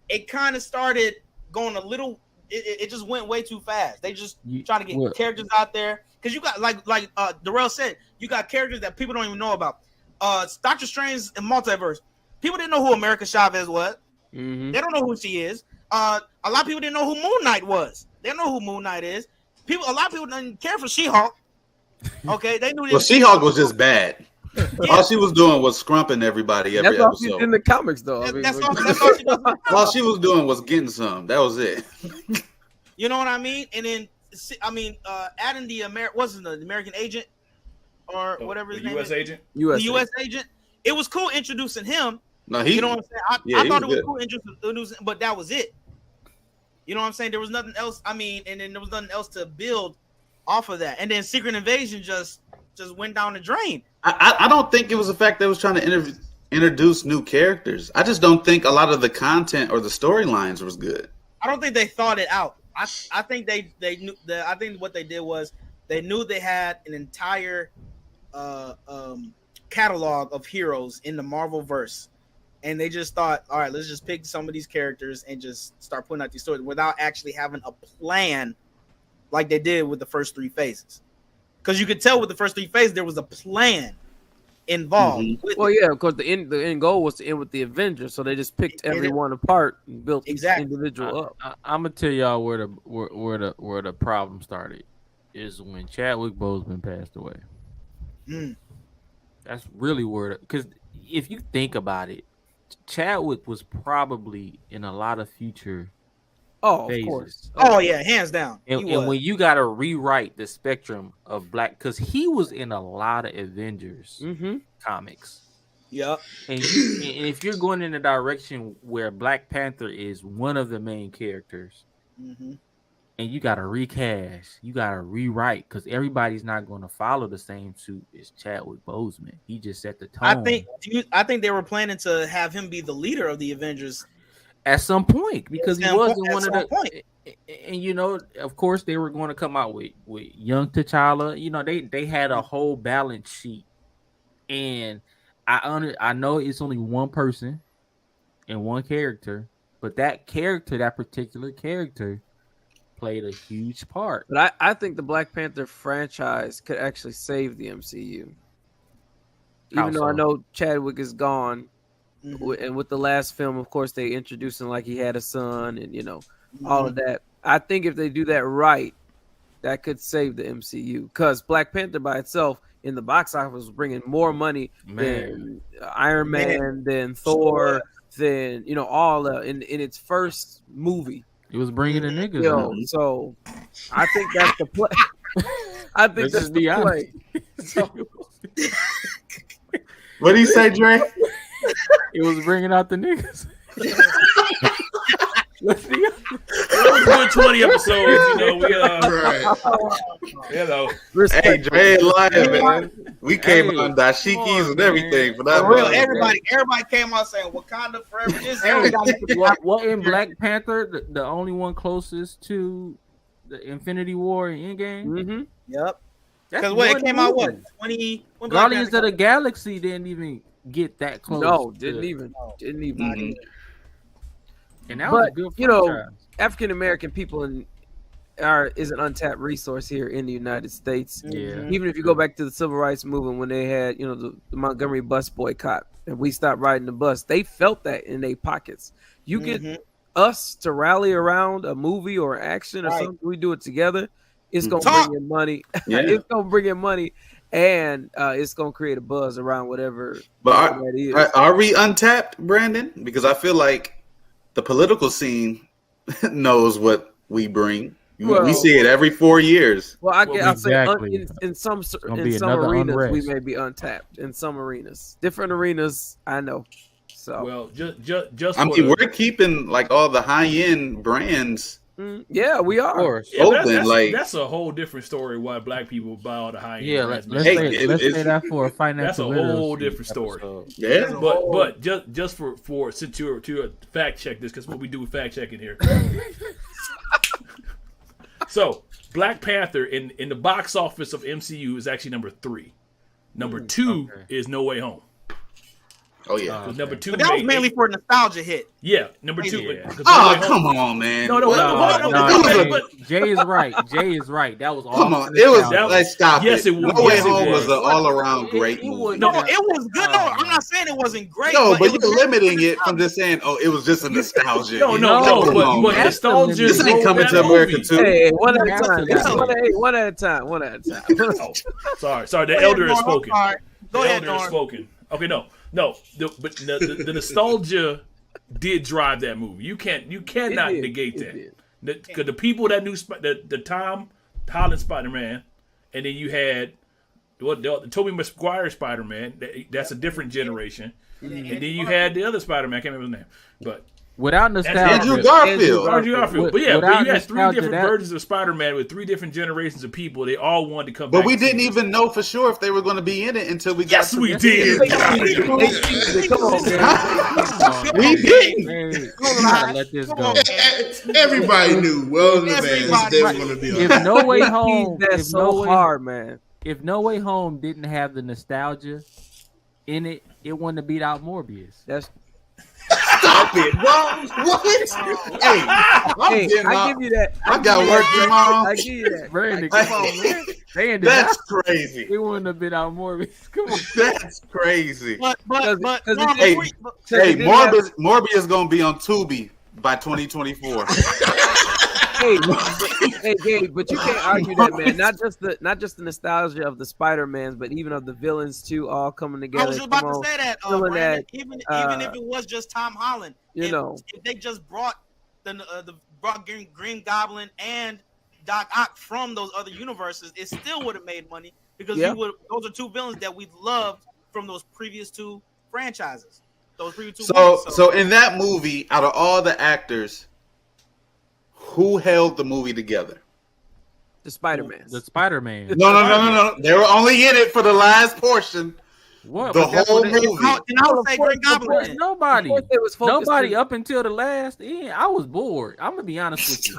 it kind of started going a little. It just went way too fast. They just trying to get characters out there. Because you got, like Darrell said, you got characters that people don't even know about. Doctor Strange in Multiverse. People didn't know who America Chavez was. They don't know who she is. A lot of people didn't know who Moon Knight was. They don't know who Moon Knight is. A lot of people didn't care for She-Hulk. Okay, they knew. Well, She-Hulk was just bad. Yeah. All she was doing was scrumping everybody every episode. That's all in the comics, though. That's all she does. All she was doing was getting some. That was it. You know what I mean? And then, adding the American agent or whatever his name U.S. is. agent? The U.S. agent. It was cool introducing him. No, you know what I'm saying? I thought it was cool introducing, but that was it. You know what I'm saying? There was nothing else. And then there was nothing else to build off of that. And then Secret Invasion just went down the drain. I don't think it was the fact that it was trying to introduce new characters. I just don't think a lot of the content or the storylines was good. I don't think they thought it out. I think they knew. I think what they did was they knew they had an entire catalog of heroes in the Marvel verse, and they just thought, all right, let's just pick some of these characters and just start putting out these stories without actually having a plan like they did with the first 3 phases. Because you could tell with the first 3 phases there was a plan involved. Well, yeah, because the end goal was to end with the Avengers, so they just picked everyone apart and built each individual up. I'm gonna tell y'all where the problem started is when Chadwick Boseman passed away. That's really weird. Because if you think about it, Chadwick was probably in a lot of future phases. Of course. Oh yeah, hands down. And when you got to rewrite the spectrum of Black, because he was in a lot of Avengers comics. Yep. And if you're going in a direction where Black Panther is one of the main characters, and you got to recast, you got to rewrite, because everybody's not going to follow the same suit as Chadwick Boseman. He just set the tone. I think they were planning to have him be the leader of the Avengers at some point, because he wasn't one of the. And you know, of course, they were going to come out with young T'Challa. You know, they had a whole balance sheet, and I know it's only one person and one character, but that particular character, played a huge part. But I think the Black Panther franchise could actually save the MCU. Even though I know Chadwick is gone, and with the last film, of course, they introduced him like he had a son, and you know, all of that. I think if they do that right, that could save the MCU, because Black Panther by itself in the box office was bringing more money than Iron Man, than Thor, than all in its first movie. It was bringing the niggas. So I think that's the play. I think that's the play. What did he say, Dre? It was bringing out the niggas. It was good 20 episodes, Hey, Dre lying, man. We came on dashikis and everything for that. For real, everybody came out saying Wakanda forever. What in Black Panther, the only one closest to the Infinity War and Endgame? Yep. Because it came out 20? Guardians of the Galaxy didn't even get that close. No, didn't even. And that was a good franchise. African American people is an untapped resource here in the United States. Yeah. Even if you go back to the civil rights movement when they had, the Montgomery bus boycott and we stopped riding the bus, they felt that in their pockets. You get us to rally around a movie or action or something, we do it together. It's gonna bring in money. Yeah. It's gonna bring in money, and it's gonna create a buzz around whatever. But are we untapped, Brandon? Because I feel like the political scene knows what we bring. We see it every 4 years. Well, I'll say in some arenas we may be untapped. In some arenas, different arenas, I know. So just we're keeping like all the high end brands. Yeah, we are. Of course. That's a whole different story. Why Black people buy all the high end. Yeah, let's say that for a financial. That's a whole different story. Yeah, but just for since you're to fact check this, because what we do with fact checking here. So Black Panther in the box office of MCU is actually number 3. Number 2 is No Way Home. Oh yeah, number 2. But that was mainly for a nostalgia hit. Yeah, number 2. Yeah. Oh come on, man! No. Jay is right. That was all. Come on, it was. Let's stop. Yes, it was. No Way Home was an all-around great movie. No, it was good. No, I'm not saying it wasn't great. No, but you're limiting it from just saying, it was just a nostalgia. No, but nostalgia. This ain't Coming to America too. Hey, one at a time. One at a time. Sorry. The elder has spoken. Go ahead, Norm. Spoken. Okay, no. But the nostalgia did drive that movie. You cannot negate that. Because the people that knew the Tom Holland Spider-Man, and then you had the Tobey Maguire Spider-Man. That's a different generation. And then you had the other Spider-Man. I can't remember his name, but. Without nostalgia, Andrew Garfield. But you had 3 different versions of Spider-Man with 3 different generations of people. They all wanted to come back. But we didn't even know for sure if they were going to be in it until we got. Yes, we did. Come on, man. We didn't. Let this go. Everybody knew well in advance they were going to be on. If No Way Home, that's so hard, man. If No Way Home didn't have the nostalgia in it, it wouldn't have beat out Morbius. Stop it, bro. What? Hey, I give you that. I got work tomorrow. I give you that. Brandon, come on, man. That's crazy. It wouldn't have been out Morbius. Come on. That's crazy. But Morbius gonna be on Tubi by 2024. hey, Gabe, but you can't argue that, man. Not just the nostalgia of the Spider-Mans, but even of the villains too, all coming together. I was just about to say that, Brandon, even if it was just Tom Holland, if they just brought brought Green Goblin and Doc Ock from those other universes, it still would have made money because those are two villains that we loved from those previous two franchises. Those previous two movies, so in that movie, out of all the actors, who held the movie together? The Spider-Man. The Spider-Man. No. They were only in it for the last portion. What? The whole movie. And I would say Green Goblin. Nobody up until the last end. I was bored. I'm gonna be honest with you.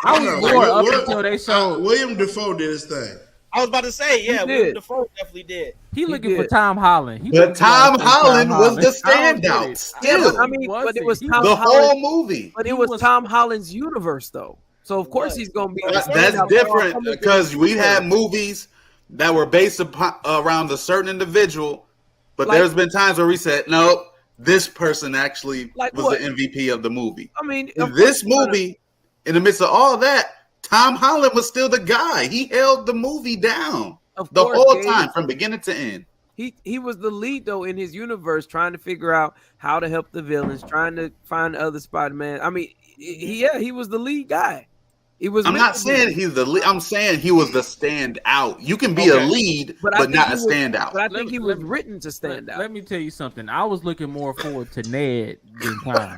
I was bored up until they showed. William Dafoe did his thing. I was about to say, William Dafoe definitely did. He looking for Tom Holland. But Tom Holland was the standout. Still, I mean, but it was Tom the Holland, whole movie. But it was Tom Holland's universe, though. So of course he's gonna be. That's different because we had movies that were based upon around a certain individual, but there's been times where we said, no, this person actually was the MVP of the movie. I mean, in this movie, in the midst of all that, Tom Holland was still the guy. He held the movie down the whole time from beginning to end. He was the lead though in his universe, trying to figure out how to help the villains, trying to find other Spider-Man. I mean, he was the lead guy. I'm not saying he's the lead. I'm saying he was the standout. You can be a lead, but not a standout. But I think he was written to stand out. Let me tell you something. I was looking more forward to Ned than Tom.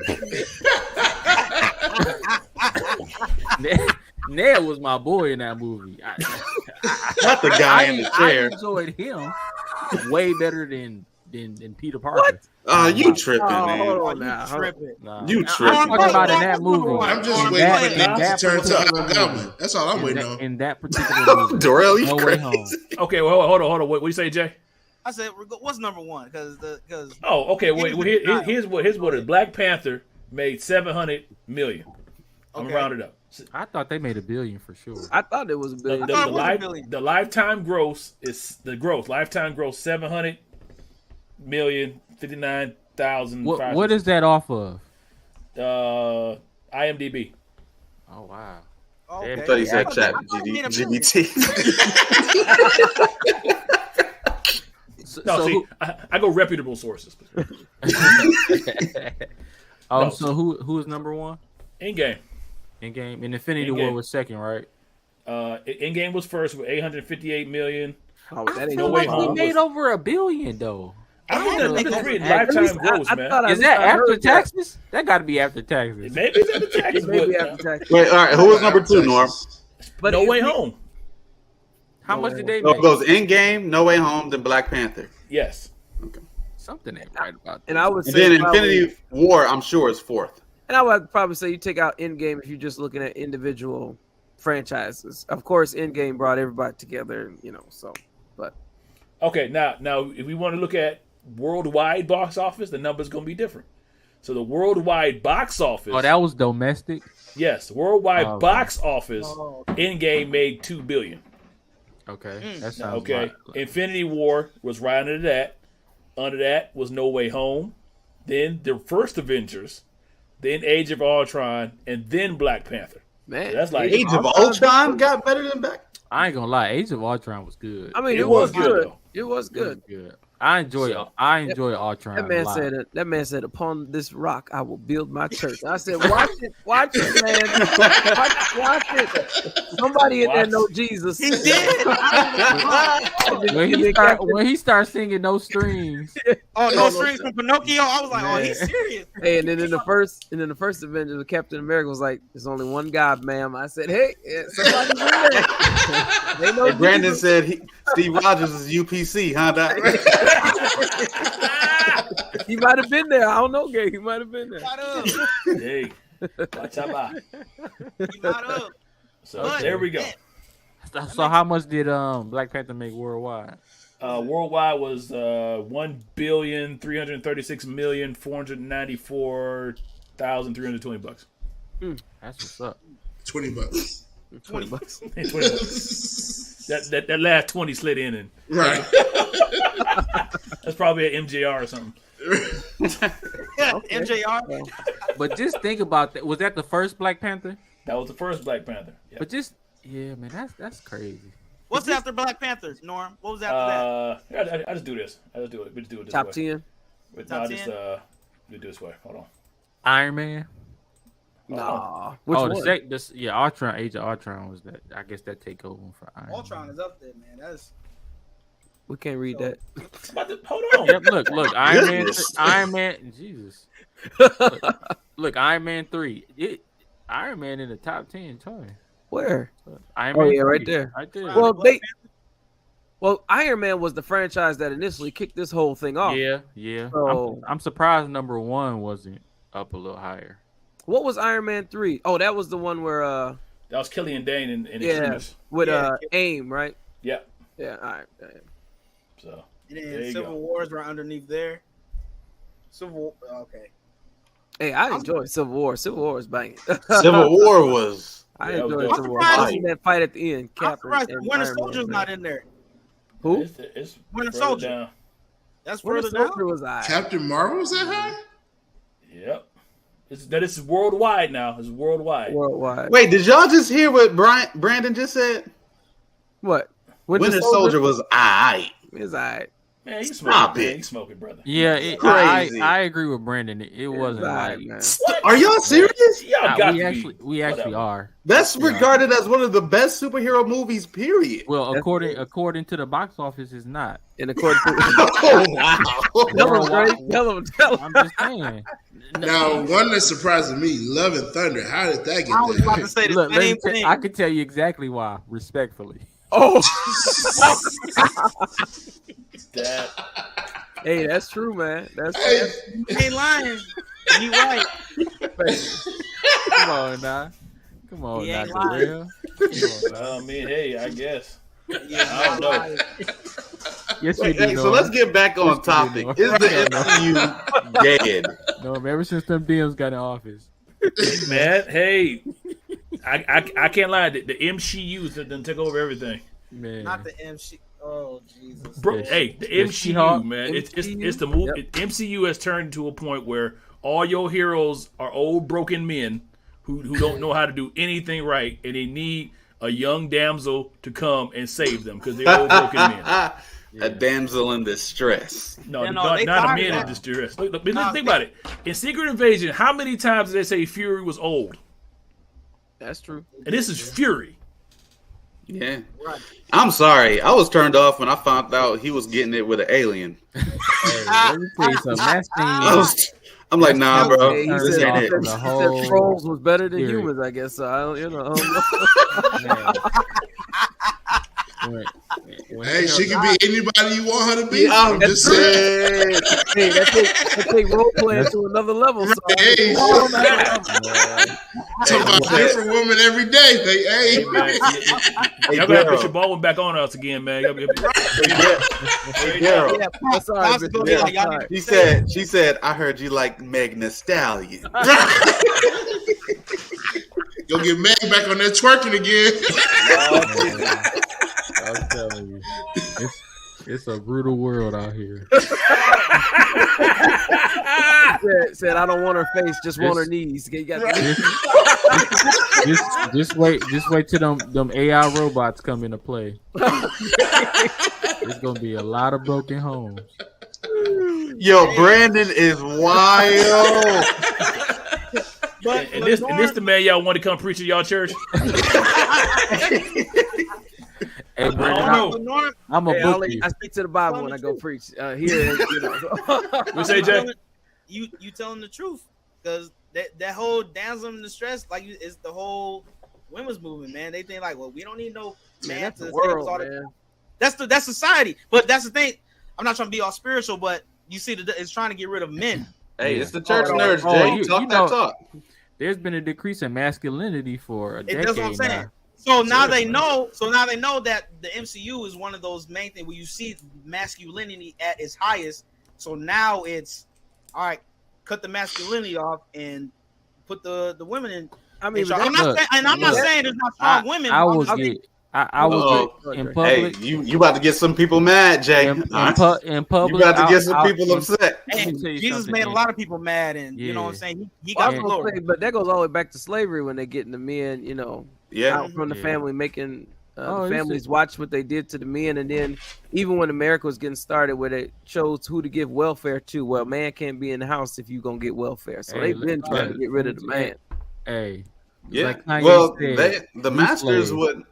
Ned was my boy in that movie. Not the guy in the chair. I enjoyed him way better than Peter Parker. What? You tripping, man? Hold on now. You tripping? I'm talking about in that movie. I'm just waiting for that to turn to Hobgoblin. That's all I'm waiting on. In that particular movie. Darrell, you crazy. Okay, well, hold on. What do you say, Jay? I said, what's number one? Because okay. Wait. Here's what it is. Black Panther made $700 million. I'm gonna round it up. I thought they made $1 billion for sure. I thought it was $1 billion. The lifetime gross is lifetime gross $700,059,000. What is that off of? IMDb. Oh wow. Okay. I thought he said chat GBT. I go reputable sources. So who is number one? Endgame. And Infinity War was second, right? Endgame was first with $858 million. Oh, that ain't No Way Home. He made over $1 billion though. I think that's lifetime gross, man. Is that after taxes? That got to be after taxes. Maybe it's after taxes. Maybe after taxes. Wait, all right. Who was number two, Norm? But No Way Home. How much did they So make? it goes Endgame, No Way Home, then Black Panther. Yes. Okay. Something ain't right about that. And I would And say then Infinity War, I'm sure, is fourth. And I would probably say you take out Endgame if you're just looking at individual franchises. Of course, Endgame brought everybody together, but Okay, now if we want to look at worldwide box office, the number's going to be different. So the worldwide box office. Oh, that was domestic? Yes, worldwide box office. Endgame made $2 billion. Okay, that sounds okay. Infinity War was right under that. Under that was No Way Home. Then the first Avengers. Then Age of Ultron, and then Black Panther. Man, so that's like Age of Ultron got better than Black. I ain't gonna lie, Age of Ultron was good. I mean, it was good. It was good. I enjoy Ultron. That man said, "Upon this rock, I will build my church." I said, "Watch it, man. Watch it." Somebody in there know Jesus. He did. when he starts singing "No Strings." No Strings from Pinocchio. I was like, man. Oh, he's serious. Hey, and then in the first Avengers, Captain America was like, "There's only one God, ma'am." I said, "Hey, somebody's in there." They know Brandon said Steve Rogers is UPC, huh? He might have been there. I don't know, Gay. He might have been there. Hey, watch out. So there we go. So how much did Black Panther make worldwide? Worldwide was $1,336,494,320 bucks. That's what's up. $20. $20. that last 20 slid in and right. That's probably an MJR or something. MJR. But just think about that. Was that the first Black Panther? That was the first Black Panther. Yep. But just man, that's crazy. What's after Black Panther, Norm? What was after that? I just do this. I just do it. We just do it this Top way. 10. Top 10? We do it this way. Hold on. Iron Man. Nah. Which one? Ultron. Age of Ultron was that. I guess that take over for Iron Man. Ultron is up there, man. That's. We can't read that. Hold on. Yep, look, Iron Man, Jesus. Look, Iron Man 3. Iron Man in the top 10, Toy. Where? Iron Man 3, right there. Right there. Well, Iron Man was the franchise that initially kicked this whole thing off. Yeah. So, I'm surprised number 1 wasn't up a little higher. What was Iron Man 3? Oh, that was the one where that was Killian Dane in Extremis. With AIM, right? Yeah. Yeah, all right. So and then Civil Wars right underneath there. Okay. Hey, I enjoyed Civil War. Civil War was banging. Civil War was. I enjoyed Civil War. I seen that fight at the end. I'm surprised Winter Soldier's not in there. Who? It's Winter Soldier. Down. That's Winter further down. Soldier was I. Captain Marvel's that high? Yep. That is worldwide now. It's worldwide. Wait, did y'all just hear what Brandon just said? What? Winter Soldier was aight. It's alright. Man, you Stop smoking, it. man. You smoking, brother. Yeah, Crazy. I agree with Brandon. It wasn't like Are y'all serious? Y'all got we actually are. That's regarded as one of the best superhero movies, period. Well, according to the box office, it's not. And according to Oh, wow. Tell him. I'm just saying. Now, one that surprises me, Love and Thunder. How did that get I was about to say the Look, same thing. I can tell you exactly why, respectfully. Oh. That. Hey, that's true, man. You ain't lying. You right. Come on now. Come on He now, ain't lying. Real. I mean, hey, I guess. Yeah, I don't know. Yes, Wait, you do. so let's get back on topic. Is the MCU dead? No, ever since them DMs got in office. Man, hey, I can't lie. The MCUs that done took over everything. Man. Not the MC. Oh Jesus. Bro, hey, the MCU, She-Hulk, man. MCU? It's the move. Yep. MCU has turned to a point where all your heroes are old broken men who don't know how to do anything right, and they need a young damsel to come and save them because they're old broken men. A damsel in distress. No, Yeah, not a tired man of in that. distress. Look, think about it. In Secret Invasion, how many times did they say Fury was old? That's true. And this is Fury. Yeah. Right. I'm sorry. I was turned off when I found out he was getting it with an alien. Hey, let me tell you something. That I'm like, nah, bro. Hey, he This said, ain't he it. said, he said trolls was better than Period. humans, I guess. So I don't know. Hey, she can be anybody you want her to be. I'm that's just saying. Hey, that take role playing to another level. So Hey, talking about different women every day. Hey, man. Y'all gotta put your Baldwin back on us again, man. Daryl. yeah, I'm sorry, Possibly, Mr. yeah, I'm y'all sorry. She said, I heard you like Meg Thee Stallion. Go get Meg back on that twerking again. I'm telling you, it's a brutal world out here. said I don't want her face, just want her knees. You got Just wait till them AI robots come into play. There's gonna be a lot of broken homes. Yo, Brandon is wild. And this the man y'all want to come preach at y'all church? Hey, Brandon, I'm a book you. I stick to the Bible when I go preach. Here, you know. What say, Jay? You telling the truth because that whole damsel in distress, like it's the whole women's movement, man. They think like, well, we don't need no man That's to the save us world, all man. That's society. But that's the thing. I'm not trying to be all spiritual, but you see, it's trying to get rid of men. Hey, it's the church nerds, Jay. Talk that talk. There's been a decrease in masculinity for a decade That's what I'm saying. now. So now they know. So now they know that the MCU is one of those main things where you see masculinity at its highest. So now it's all right. Cut the masculinity off and put the women in. I mean, I'm not saying there's not strong women. I was in public. Hey, you about to get some people mad, Jay. In public, you about to get some people upset. Hey, Jesus made a lot of people mad, and you know what I'm saying. He got the glory. But that goes all the way back to slavery when they're getting the men, out from the family, making the families watch what they did to the men, and then even when America was getting started, where they chose who to give welfare to. Well, man can't be in the house if you gonna get welfare, so they've been trying to get rid of the man. Hey, yeah. Well, the masters would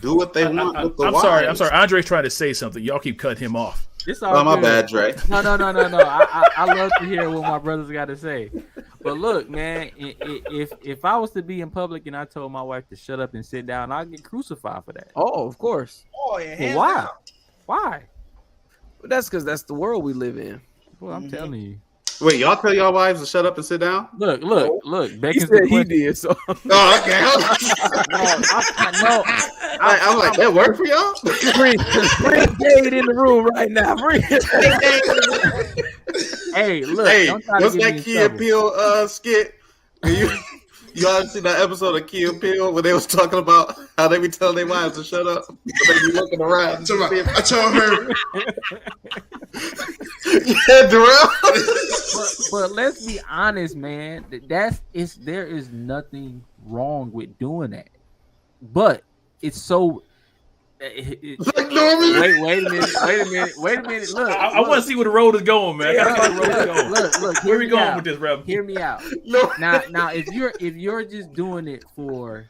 do what they want with the wives. I'm sorry. Andre's trying to say something. Y'all keep cutting him off. My bad, Dre. No. I love to hear what my brothers got to say. But look, man, if I was to be in public and I told my wife to shut up and sit down, I'd get crucified for that. Oh, of course. Oh, yeah. Well, why? Why? But that's because that's the world we live in. Well, I'm telling you. Wait, y'all tell y'all wives to shut up and sit down? Look. He said he did. So. Oh, okay. I'm like, that work for y'all? Bring Dade in the room right now. Hey, look. Hey, what's that Key and Peele skit? You all see that episode of Key and Peele where they was talking about how they be telling their wives to shut up, but they be looking around. I told her. Yeah, Darrell. But let's be honest, man. There is nothing wrong with doing that, but it's so. Wait a minute. Look, I want to see where the road is going, man. I gotta see where the road is going. Look. Where we going with this, Rev? Hear me out. No. Now, if you're just doing it for,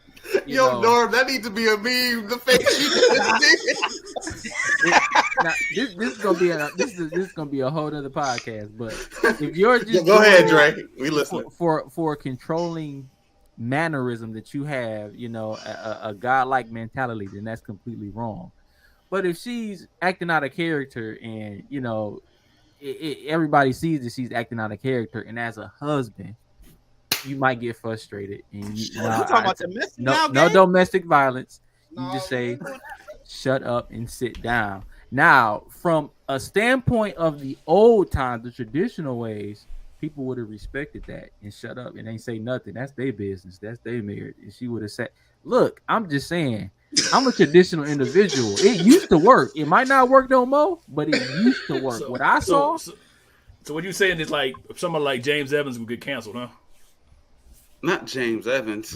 Norm, that needs to be a meme. The face you now, this is gonna be a whole other podcast. But if you're just go ahead, Dre. We listen for controlling mannerism that you have, a godlike mentality, then that's completely wrong. But if she's acting out of character and everybody sees that she's acting out of character, and as a husband you might get frustrated and no domestic violence. You just say shut up and sit down. Now, from a standpoint of the old times, the traditional ways, people would have respected that and shut up and ain't say nothing. That's their business. That's their marriage. And she would have said, look, I'm just saying, I'm a traditional individual. It used to work. It might not work no more, but it used to work. What I saw. So what you're saying is like someone like James Evans would get canceled, huh? Not James Evans.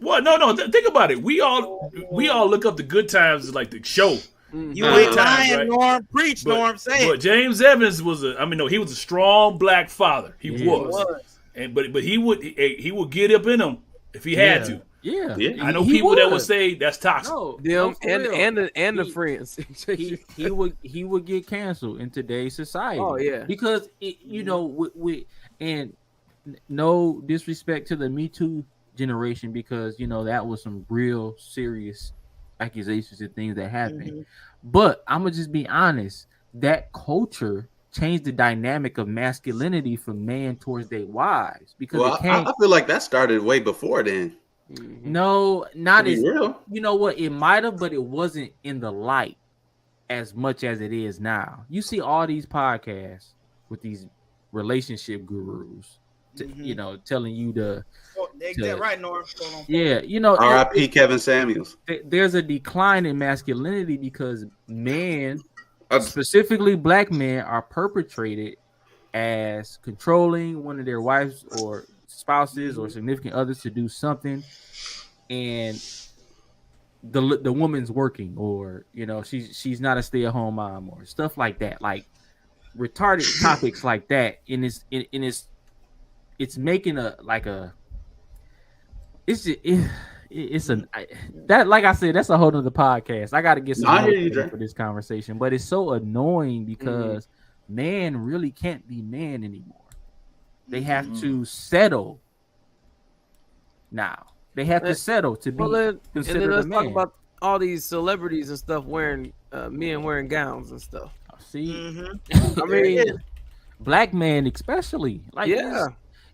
What? No. Think about it. We all look up the Good Times as like the show. You ain't lying, right? Norm. Preach, Norm. Say it. But James Evans was he was a strong black father. He was. And but he would get up in him if he had to. Yeah. I know people that would say that's toxic. No, them and the friends. he would get canceled in today's society. Oh yeah, because and no disrespect to the Me Too generation, because that was some real serious accusations and things that happened. But I'm gonna just be honest, that culture changed the dynamic of masculinity from man towards their wives, because I feel like that started way before then. No, not as real. You know what? It might have, but it wasn't in the light as much as it is now. You see all these podcasts with these relationship gurus, telling you to. That right, Norm. Yeah, R.I.P. Kevin Samuels. There's a decline in masculinity because men, specifically black men, are perpetrated as controlling one of their wives or spouses or significant others to do something, and the woman's working, or she's not a stay-at-home mom, or stuff like that, like retarded topics like that. And it's making like I said, that's a whole nother podcast. I got to get some more for this conversation, but it's so annoying because man really can't be man anymore. They have to settle now. They have to settle to be considered a man. Let's talk about all these celebrities and stuff wearing men wearing gowns and stuff. See, I mean, black men especially. Like,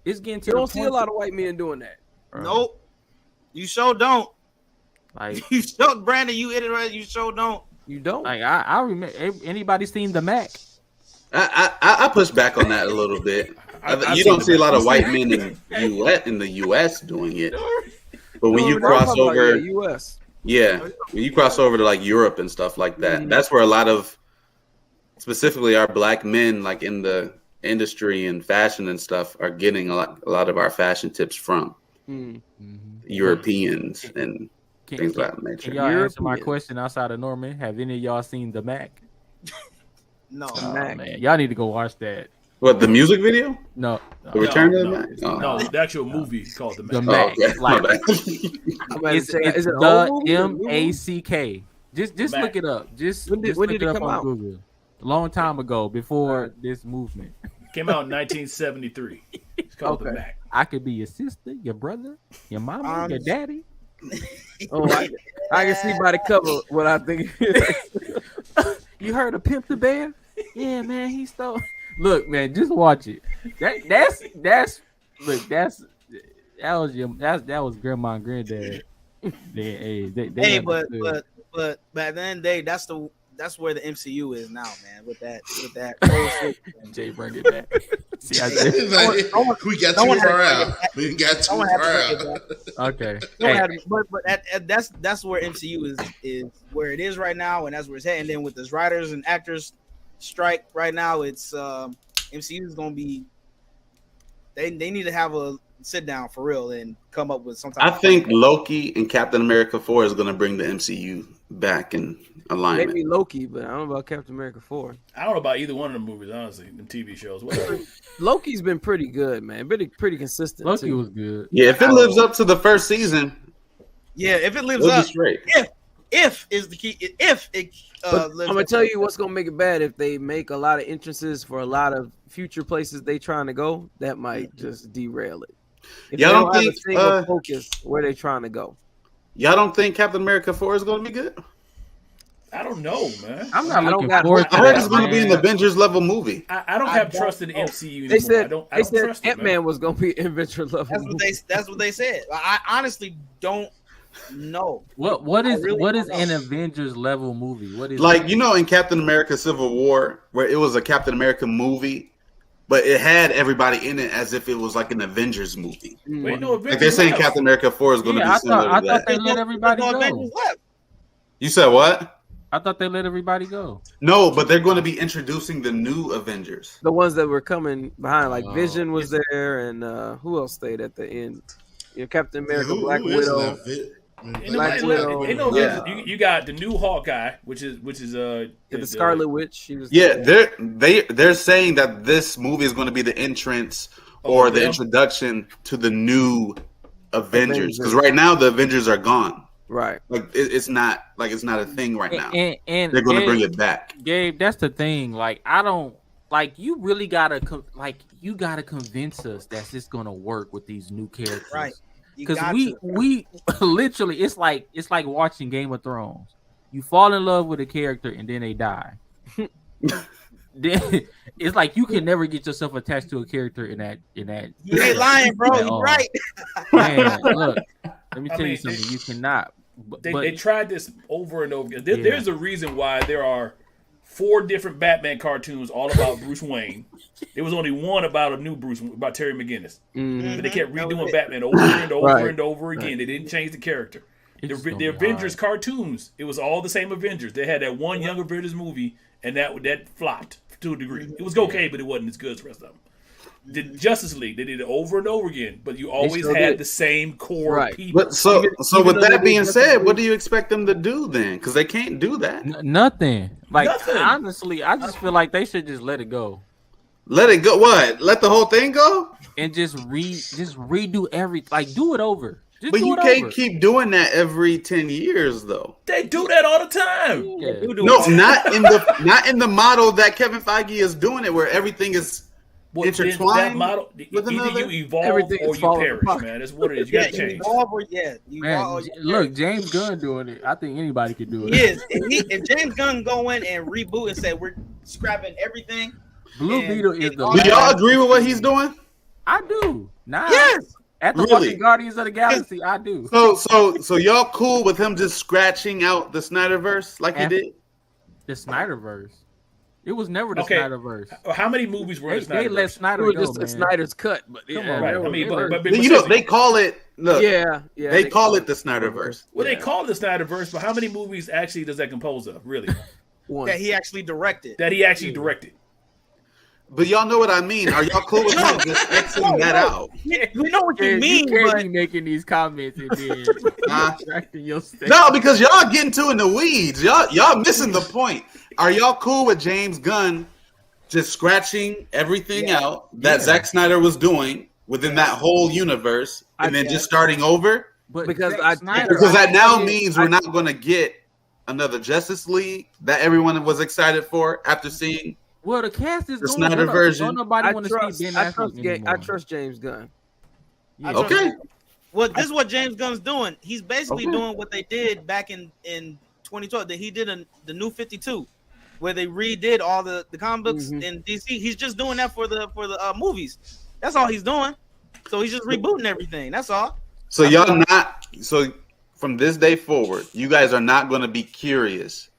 it's getting to. You don't see a lot of white men doing that. Nope, you sure don't. Like you sure, Brandon, you hit it right. You sure don't. You don't. Like I remember. Anybody seen the Mac? I push back on that a little bit. You don't see a lot of white men in the U.S. doing it, but when you cross over, Yeah, when you cross over to like Europe and stuff like that, that's where a lot of, specifically our black men, like in the industry and fashion and stuff, are getting a lot of our fashion tips from Europeans and things like that nature. Can y'all answer my question outside of Norman? Have any of y'all seen The Mac? No, man, y'all need to go watch that. What, the music video? No. The Return of the Mac? No, the actual movie called The Mac. The Mac. It's the MACK. Just look it up. When did it come out? Google. A long time ago, before this movement. Came out in 1973. It's called The Mac. I could be your sister, your brother, your mama, your daddy. I can see by the cover what I think. You heard of Pimp the Bear? Yeah, man, he stole. Look, man, just watch it. That was grandma and granddad. But at the end of the day, that's where the MCU is now, man. With that Jay, bring it back. See, we got too far out. We got too far out. Okay. But that's where MCU is where it is right now, and that's where it's heading. And then with this writers and actors strike right now, it's MCU is going to be. They need to have a sit down for real and come up with something. I think Loki and Captain America 4 is going to bring the MCU back in alignment. Maybe Loki, but I don't know about Captain America 4. I don't know about either one of the movies, honestly, the TV shows. Whatever. Loki's been pretty good, man. Pretty consistent. Loki was good. Yeah, if it lives up to the first season. Yeah, if it lives up. Straight. If is the key. If it I'm gonna tell you what's gonna make it bad. If they make a lot of entrances for a lot of future places they trying to go, that might just derail it. If y'all don't think focus where they trying to go. Y'all don't think Captain America 4 is gonna be good? I don't know, man. I'm not looking forward to I heard it's going to be an Avengers level movie. I don't have trust in the MCU anymore. They said Ant-Man was going to be an Avengers level movie. That's what they said. I honestly don't know. What is an Avengers level movie? What is like, in Captain America Civil War, where it was a Captain America movie, but it had everybody in it as if it was like an Avengers movie. Like they're saying Captain America 4 is going to be similar to that. I thought they let everybody go. You said what? I thought they let everybody go. No, but they're going to be introducing the new Avengers. The ones that were coming behind, like Vision was there, and who else stayed at the end? Captain America, Black Widow. You got the new Hawkeye, which is the Scarlet Witch. She was they're saying that this movie is going to be the entrance or the introduction to the new Avengers, because right now the Avengers are gone. Right, like it's not a thing right now, and they're going to bring it back. Gabe, that's the thing. Like, I don't like you. Really gotta convince us that it's going to work with these new characters, right? Because we literally, it's like watching Game of Thrones. You fall in love with a character and then they die. Then it's like you can never get yourself attached to a character in that. You ain't lying, bro. You're right. Man, look, let me tell you something. You cannot. They tried this over and over again. There's a reason why there are 4 different Batman cartoons all about Bruce Wayne. There was only one about a new Bruce, about Terry McGinnis. But they kept redoing Batman over and over and over again. They didn't change the character. The Avengers cartoons, it was all the same Avengers. They had that one Young Avengers movie, and that flopped to a degree. It was okay, but it wasn't as good as the rest of them. The Justice League, they did it over and over again, but you always had the same core people. But so with that being said, what do you expect them to do then? Because they can't do that. Nothing. Honestly, I just feel like they should just let it go. Let it go. What? Let the whole thing go? And just redo everything. Like, do it over. But you can't keep doing that every 10 years, though. They do that all the time. Yeah. No, not in the model that Kevin Feige is doing it, where everything is intertwined. That model, either you evolve or you perish, man. That's what it is. You got to change. Look, James Gunn doing it. I think anybody could do it. Yes, if James Gunn go in and reboot and say we're scrapping everything. Blue Beetle is the. Do y'all agree with what he's doing? I do. Yes. After watching Guardians of the Galaxy, I do. So y'all cool with him just scratching out the Snyderverse like he did? The Snyderverse. It was never the Snyderverse. How many movies were in the Snyderverse? They let Snyder go, just a Snyder's cut, but come on, right. I mean, they call it Look, yeah. They call it the Snyderverse. Well, they call it the Snyderverse, but how many movies actually does that compose of? Really? That he actually directed. But y'all know what I mean. Are y'all cool with him just Xing that out? We know what you mean, you can't but be making these comments and then retracting your statement. No, because y'all getting too in the weeds. Y'all missing the point. Are y'all cool with James Gunn just scratching everything out that Zack Snyder was doing within that whole universe and then just starting over? But because that now means we're not going to get another Justice League that everyone was excited for after seeing. Well, the cast is the Snyder version. Don't nobody want to see Ben Affleck anymore. I trust James Gunn. Yeah. Okay. Well, this is what James Gunn's doing. He's basically doing what they did back in 2012. That he did the New 52, where they redid all the comic books in DC. He's just doing that for the movies. That's all he's doing. So he's just rebooting everything. That's all. So y'all not. So from this day forward, you guys are not going to be curious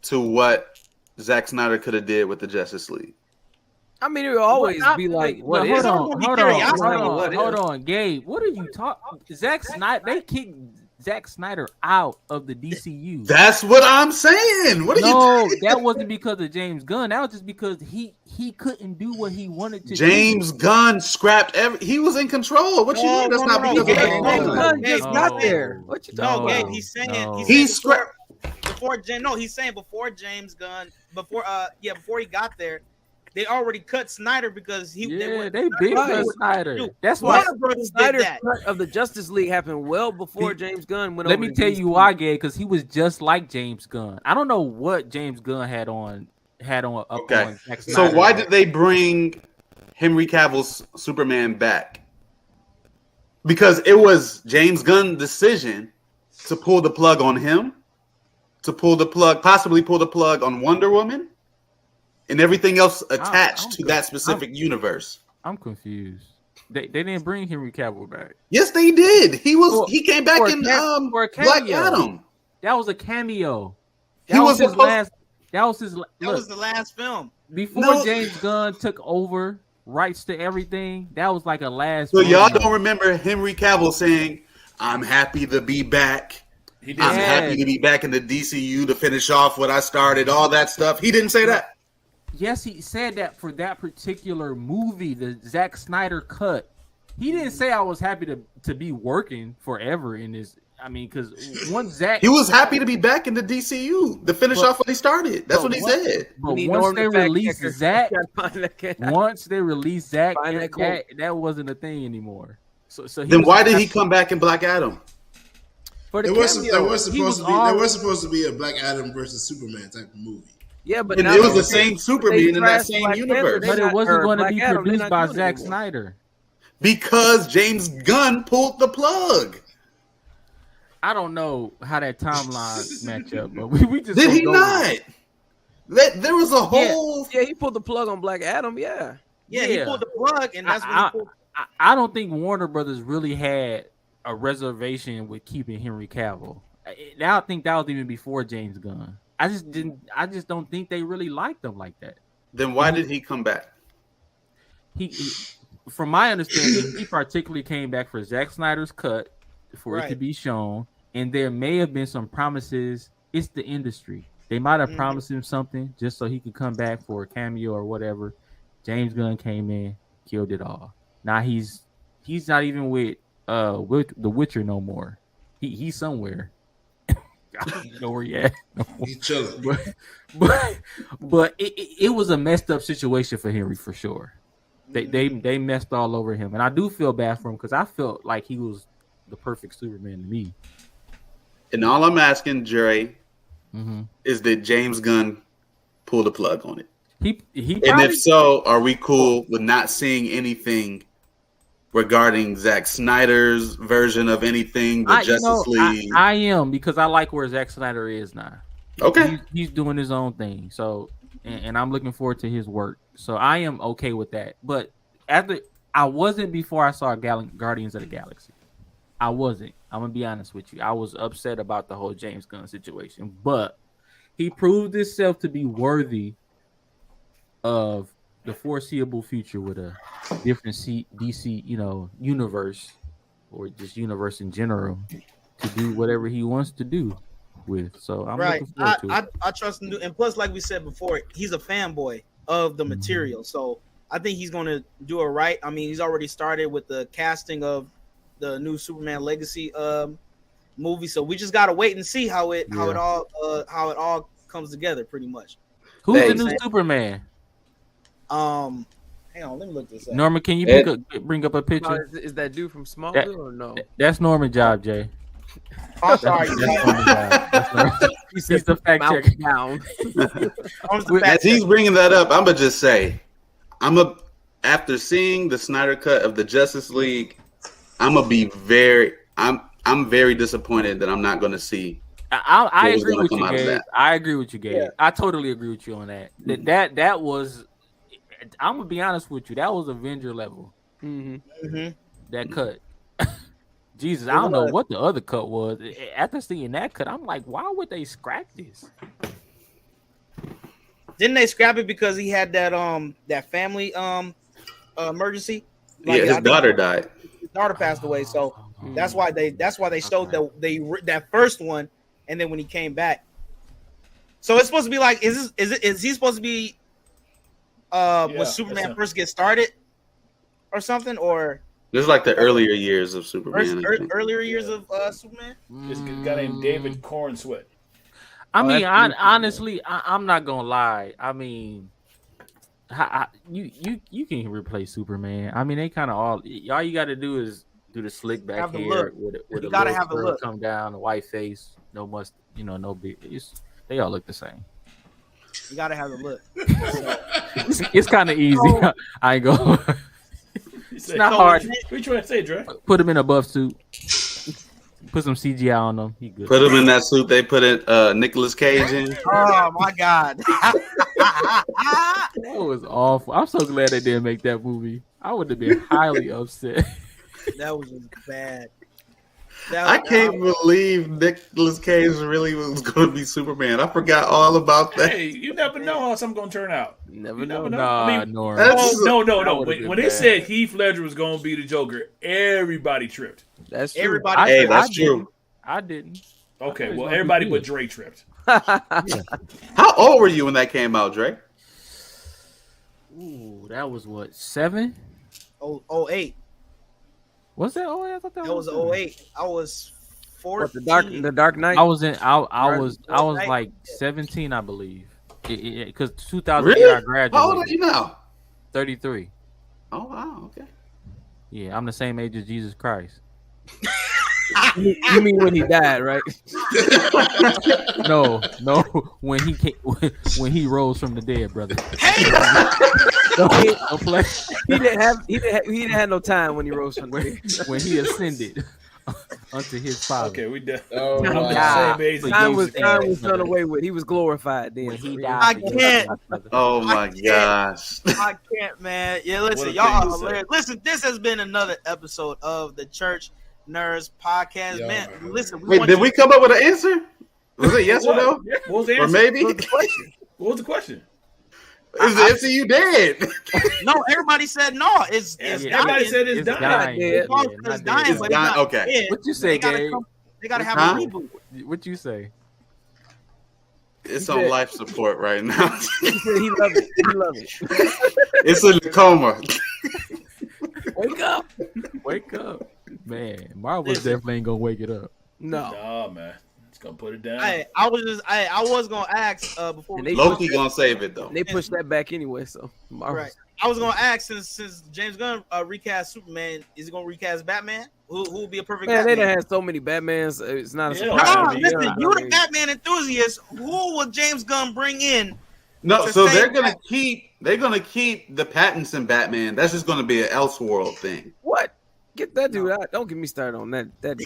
to what Zack Snyder could have did with the Justice League. I mean, it will always be like, what hold on, Gabe. What are you talking? Zack Snyder, they kicked Zack Snyder out of the DCU. That's what I'm saying. What are you? That wasn't because of James Gunn. That was just because he couldn't do what he wanted to. James Gunn scrapped he was in control. What you mean? That's not because of James Gunn. Just got there. What you talking about? Gabe, he's saying he scrapped. He's saying before James Gunn, before he got there, they already cut Snyder because they big cut Snyder. That's why Snyder's cut of the Justice League happened well before James Gunn went. Let me tell you why, Gabe, because he was just like James Gunn. I don't know what James Gunn had on on Zack Snyder. So why did they bring Henry Cavill's Superman back? Because it was James Gunn's decision to pull the plug on him. To possibly pull the plug on Wonder Woman and everything else attached to that specific universe. I'm confused. They didn't bring Henry Cavill back. Yes, they did. He came back in Black Adam. That was a cameo. That was the last film. Before James Gunn took over rights to everything, that was like a last. So y'all don't remember Henry Cavill saying, "I'm happy to be back. I'm happy to be back in the DCU to finish off what I started," all that stuff. He didn't say that. Yes, he said that for that particular movie, the Zack Snyder cut. He didn't say I was happy to be working forever in this. I mean, because once Zack... He was happy to be back in the DCU to finish off what he started. That's what he said. But once they released Zack, that wasn't a thing anymore. So then why did he come back in Black Adam? There was supposed to be a Black Adam versus Superman type of movie. Yeah, but it was the same Superman in that same universe. But it wasn't going to be produced by Zack Snyder. Because James Gunn pulled the plug. I don't know how that timeline match up, but we just did he not? There was a whole he pulled the plug on Black Adam. He pulled the plug, and that's when he pulled. I don't think Warner Brothers really had a reservation with keeping Henry Cavill. I think that was even before James Gunn. I just don't think they really liked him like that. Then why did he come back? He from my understanding, he particularly came back for Zack Snyder's cut for it to be shown, and there may have been some promises. It's the industry. They might have promised him something just so he could come back for a cameo or whatever. James Gunn came in, killed it all. Now he's not even with The Witcher no more. He's somewhere. I don't know where he at. He's chilling. But it was a messed up situation for Henry for sure. They messed all over him, and I do feel bad for him because I felt like he was the perfect Superman to me. And all I'm asking, Dre, is that James Gunn pull the plug on it? And if so, are we cool with not seeing anything regarding Zack Snyder's version of anything, the Justice League? I am, because I like where Zack Snyder is now. Okay. He's doing his own thing. So, and I'm looking forward to his work. So I am okay with that. But I wasn't before I saw Guardians of the Galaxy. I wasn't. I'm going to be honest with you. I was upset about the whole James Gunn situation. But he proved himself to be worthy of the foreseeable future with a different DC, universe or just universe in general to do whatever he wants to do with. So I'm looking forward to it. I trust him, and plus, like we said before, he's a fanboy of the material, so I think he's going to do it right. I mean, he's already started with the casting of the new Superman Legacy movie, so we just got to wait and see how it all comes together, pretty much. Who's the new Superman? Hang on, let me look this up. Norman, can you bring up a picture? Is that dude from Smallville or no? That's Norman's job, Jay. I'm sorry. He's the fact checker. As he's bringing that up, I'm gonna just say, after seeing the Snyder cut of the Justice League, I'm very disappointed that I'm not gonna see. I agree with you, Gabe. I agree with you, Gabe. Yeah. I totally agree with you on that. That was. I'm gonna be honest with you. That was Avenger level. That cut. Jesus, I don't know what the other cut was. After seeing that cut, I'm like, why would they scrap this? Didn't they scrap it because he had that family emergency? Like, his daughter died. His daughter passed away, so that's why they showed that first one, and then when he came back, so it's supposed to be like, is he supposed to be when Superman first gets started or something, or this is like the earlier years of Superman. Earlier years of Superman. This guy named David Cornsweet. I mean, honestly, I'm not gonna lie. I mean, you can replace Superman. I mean, they kind of all you got to do is do the slick back hair with a little curl come down, a white face, no must, no big. They all look the same. You gotta have the look. It's kind of easy. I ain't going. It's not hard. What you trying to say, Dre? Put him in a buff suit. Put some CGI on them. He good. Put him in that suit they put in Nicolas Cage in. Oh my God. That was awful. I'm so glad they didn't make that movie. I would have been highly upset. That was just bad. I can't believe Nicolas Cage really was going to be Superman. I forgot all about that. Hey, you never know how something's going to turn out. Never know. Nah, I mean, no. When they said Heath Ledger was going to be the Joker, everybody tripped. That's true. Everybody. That's true. I didn't. Okay, well, everybody but Dre tripped. How old were you when that came out, Dre? Ooh, that was what, 7? 08. Was that 08? I thought that was 08. I was 14. The Dark Knight. I was like 17, I believe. Because 2008 really? I graduated. How old are you now? 33. Oh wow, okay. Yeah, I'm the same age as Jesus Christ. You mean when he died, right? No, when he rose from the dead, brother. He didn't have no time when he rose from the dead. When he ascended unto his Father. Okay, we done. Oh I'm my the same age. Time was done away with. He was glorified then. When he I died. can't. Oh my gosh. I can't, man. Yeah, listen, y'all are hilarious. Listen, this has been another episode of the Church Nerds Podcast. Yeah, man, listen. Wait, did we come up with an answer? Was it yes or no? What was the answer? Or maybe? What was the question? Is the MCU dead? No, everybody said no. Everybody said it's dying. It's dying, but it's not okay. dead. What you say, Gabe? They gotta have a reboot. What you say? It's on life support right now. He love it. He love it. It's in the coma. Wake up. Man, Marvel's definitely ain't gonna wake it up. No, man. It's gonna put it down. I was gonna ask before Loki gonna save it though. They pushed that back anyway, so Marvel. Right. I was gonna ask since James Gunn recast Superman, is he gonna recast Batman? Who will be a perfect Man, Batman? they done had so many Batmans. It's not a surprise. No, listen, you're the Batman enthusiast. Who will James Gunn bring in? No, so they're gonna keep the Pattinson Batman. That's just gonna be an Elseworld thing. What? Get that dude out. Don't get me started on that guy. Man,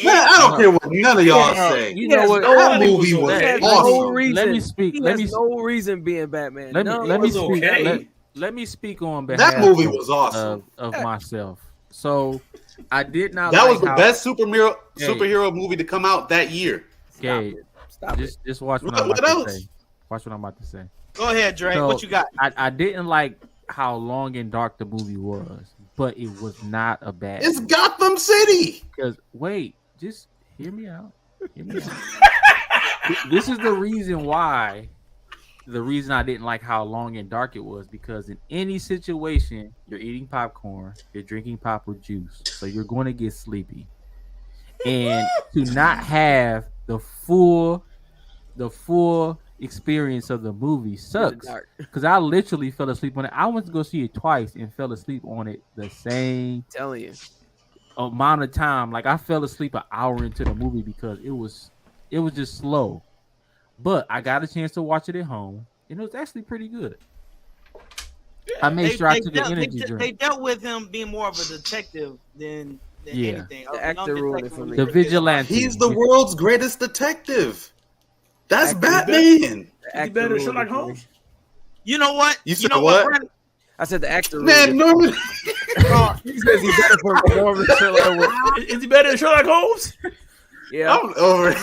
I don't care what none of y'all say. You know what? That movie was awesome. No reason. Let me speak. No reason being Batman. Let me speak. Okay. Let me speak on behalf. That movie was awesome. Of myself. So I did not. That was the best superhero movie to come out that year. Okay, Stop it. just watch what I'm about to say. Watch what I'm about to say. Go ahead, Dre. So, what you got? I didn't like how long and dark the movie was, but it was not a bad. It's Gotham City. Because wait, just hear me out. Hear me out. This is the reason why. The reason I didn't like how long and dark it was, because in any situation, you're eating popcorn, you're drinking pop or juice, so you're going to get sleepy. And to not have the full experience of the movie sucks. Because I literally fell asleep on it. I went to go see it twice and fell asleep on it the same amount of time. Like I fell asleep an hour into the movie because it was just slow. But I got a chance to watch it at home, and it was actually pretty good. Yeah, I made sure I took an energy drink. They dealt with him being more of a detective than anything. The actor ruined it for me. The vigilante. He's the world's greatest detective. That's Batman. He's better than Sherlock Holmes. You know what? You know what? Brandon? I said the actor. Man, Norman. He says he's better for performance. Is he better than Sherlock Holmes? Yeah. I'm over it.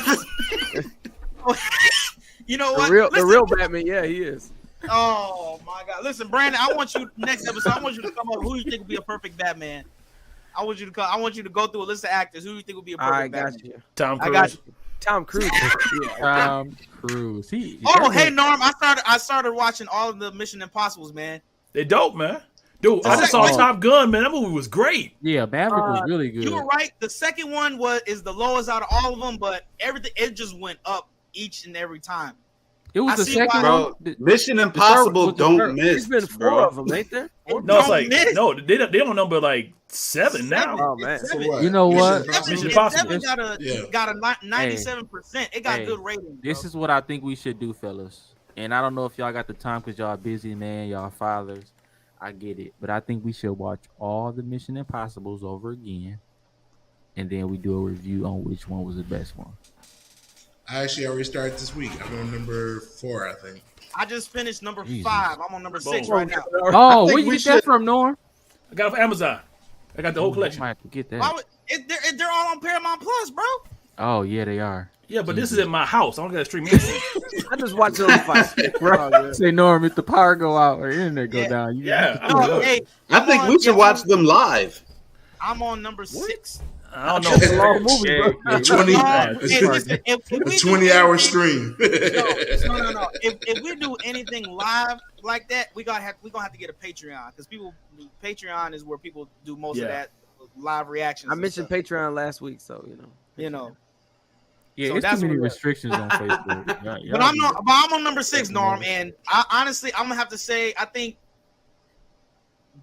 You know what? The real Batman, yeah, he is. Oh my God! Listen, Brandon, I want you next episode. I want you to come up. Who you think would be a perfect Batman? I want you to go through a list of actors. Who you think would be a perfect Batman? Got you. Tom Cruise. I got you. Tom Cruise. Tom Cruise. Hey Norm, I started watching all of the Mission Impossibles, man. They dope, man. Dude, I just saw Top Gun, man. That movie was great. Yeah, Maverick was really good. You were right. The second one is the lowest out of all of them, but it just went up each and every time. It was the second bro. Mission Impossible don't miss. There's been 4 of them, ain't there? No, it's like no, they don't number like 7 now. Oh man, you know what? Mission Impossible got a 97%. It got good ratings. This is what I think we should do, fellas. And I don't know if y'all got the time because y'all busy, man. Y'all fathers. I get it, but I think we should watch all the Mission Impossibles over again, and then we do a review on which one was the best one. I actually already started this week. I'm on number 4, I think. I just finished number 5. I'm on number 6 right now. Oh, where you get that from, Norm? I got it from Amazon. I got the whole collection. I might have to get that. They're all on Paramount Plus, bro. Oh yeah, they are. Yeah, but this is at my house. I don't got to stream anything. I just watch it on 5. Bro, say Norm, if the power go out or internet go down, I think we should watch them live. I'm on number 6. I don't know. It's a long movie, bro. A 20-hour stream. No. If we do anything live like that, we gonna have to get a Patreon, because Patreon is where people do most of that live reactions. I mentioned Patreon last week, so you know. Yeah, so there's too many restrictions on Facebook. But I'm on number 6, Norm, and honestly, I'm gonna have to say I think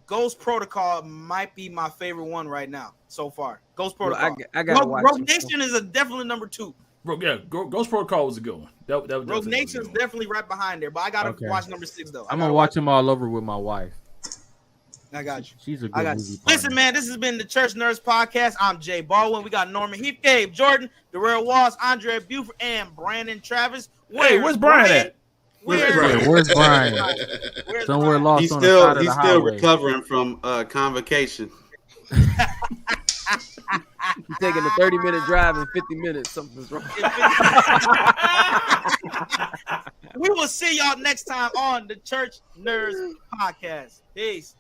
Ghost Protocol might be my favorite one right now so far. Ghost Protocol. I got Rogue Nation is definitely number 2. Ghost Protocol was a good one. That Rogue Nation is definitely right behind there, but I gotta watch number 6 though. I'm gonna watch them all over with my wife. I got you. She's a good movie. Listen, man, this has been the Church Nerds Podcast. I'm Jay Baldwin. We got Norman Heath, Gabe Jordan, Darrell Walls, Andre Buford, and Brandon Travis. Where's Brian at? Where's Brian? Somewhere lost. He's still recovering from convocation. He's taking a 30-minute drive in 50 minutes. Something's wrong. We will see y'all next time on the Church Nerds Podcast. Peace.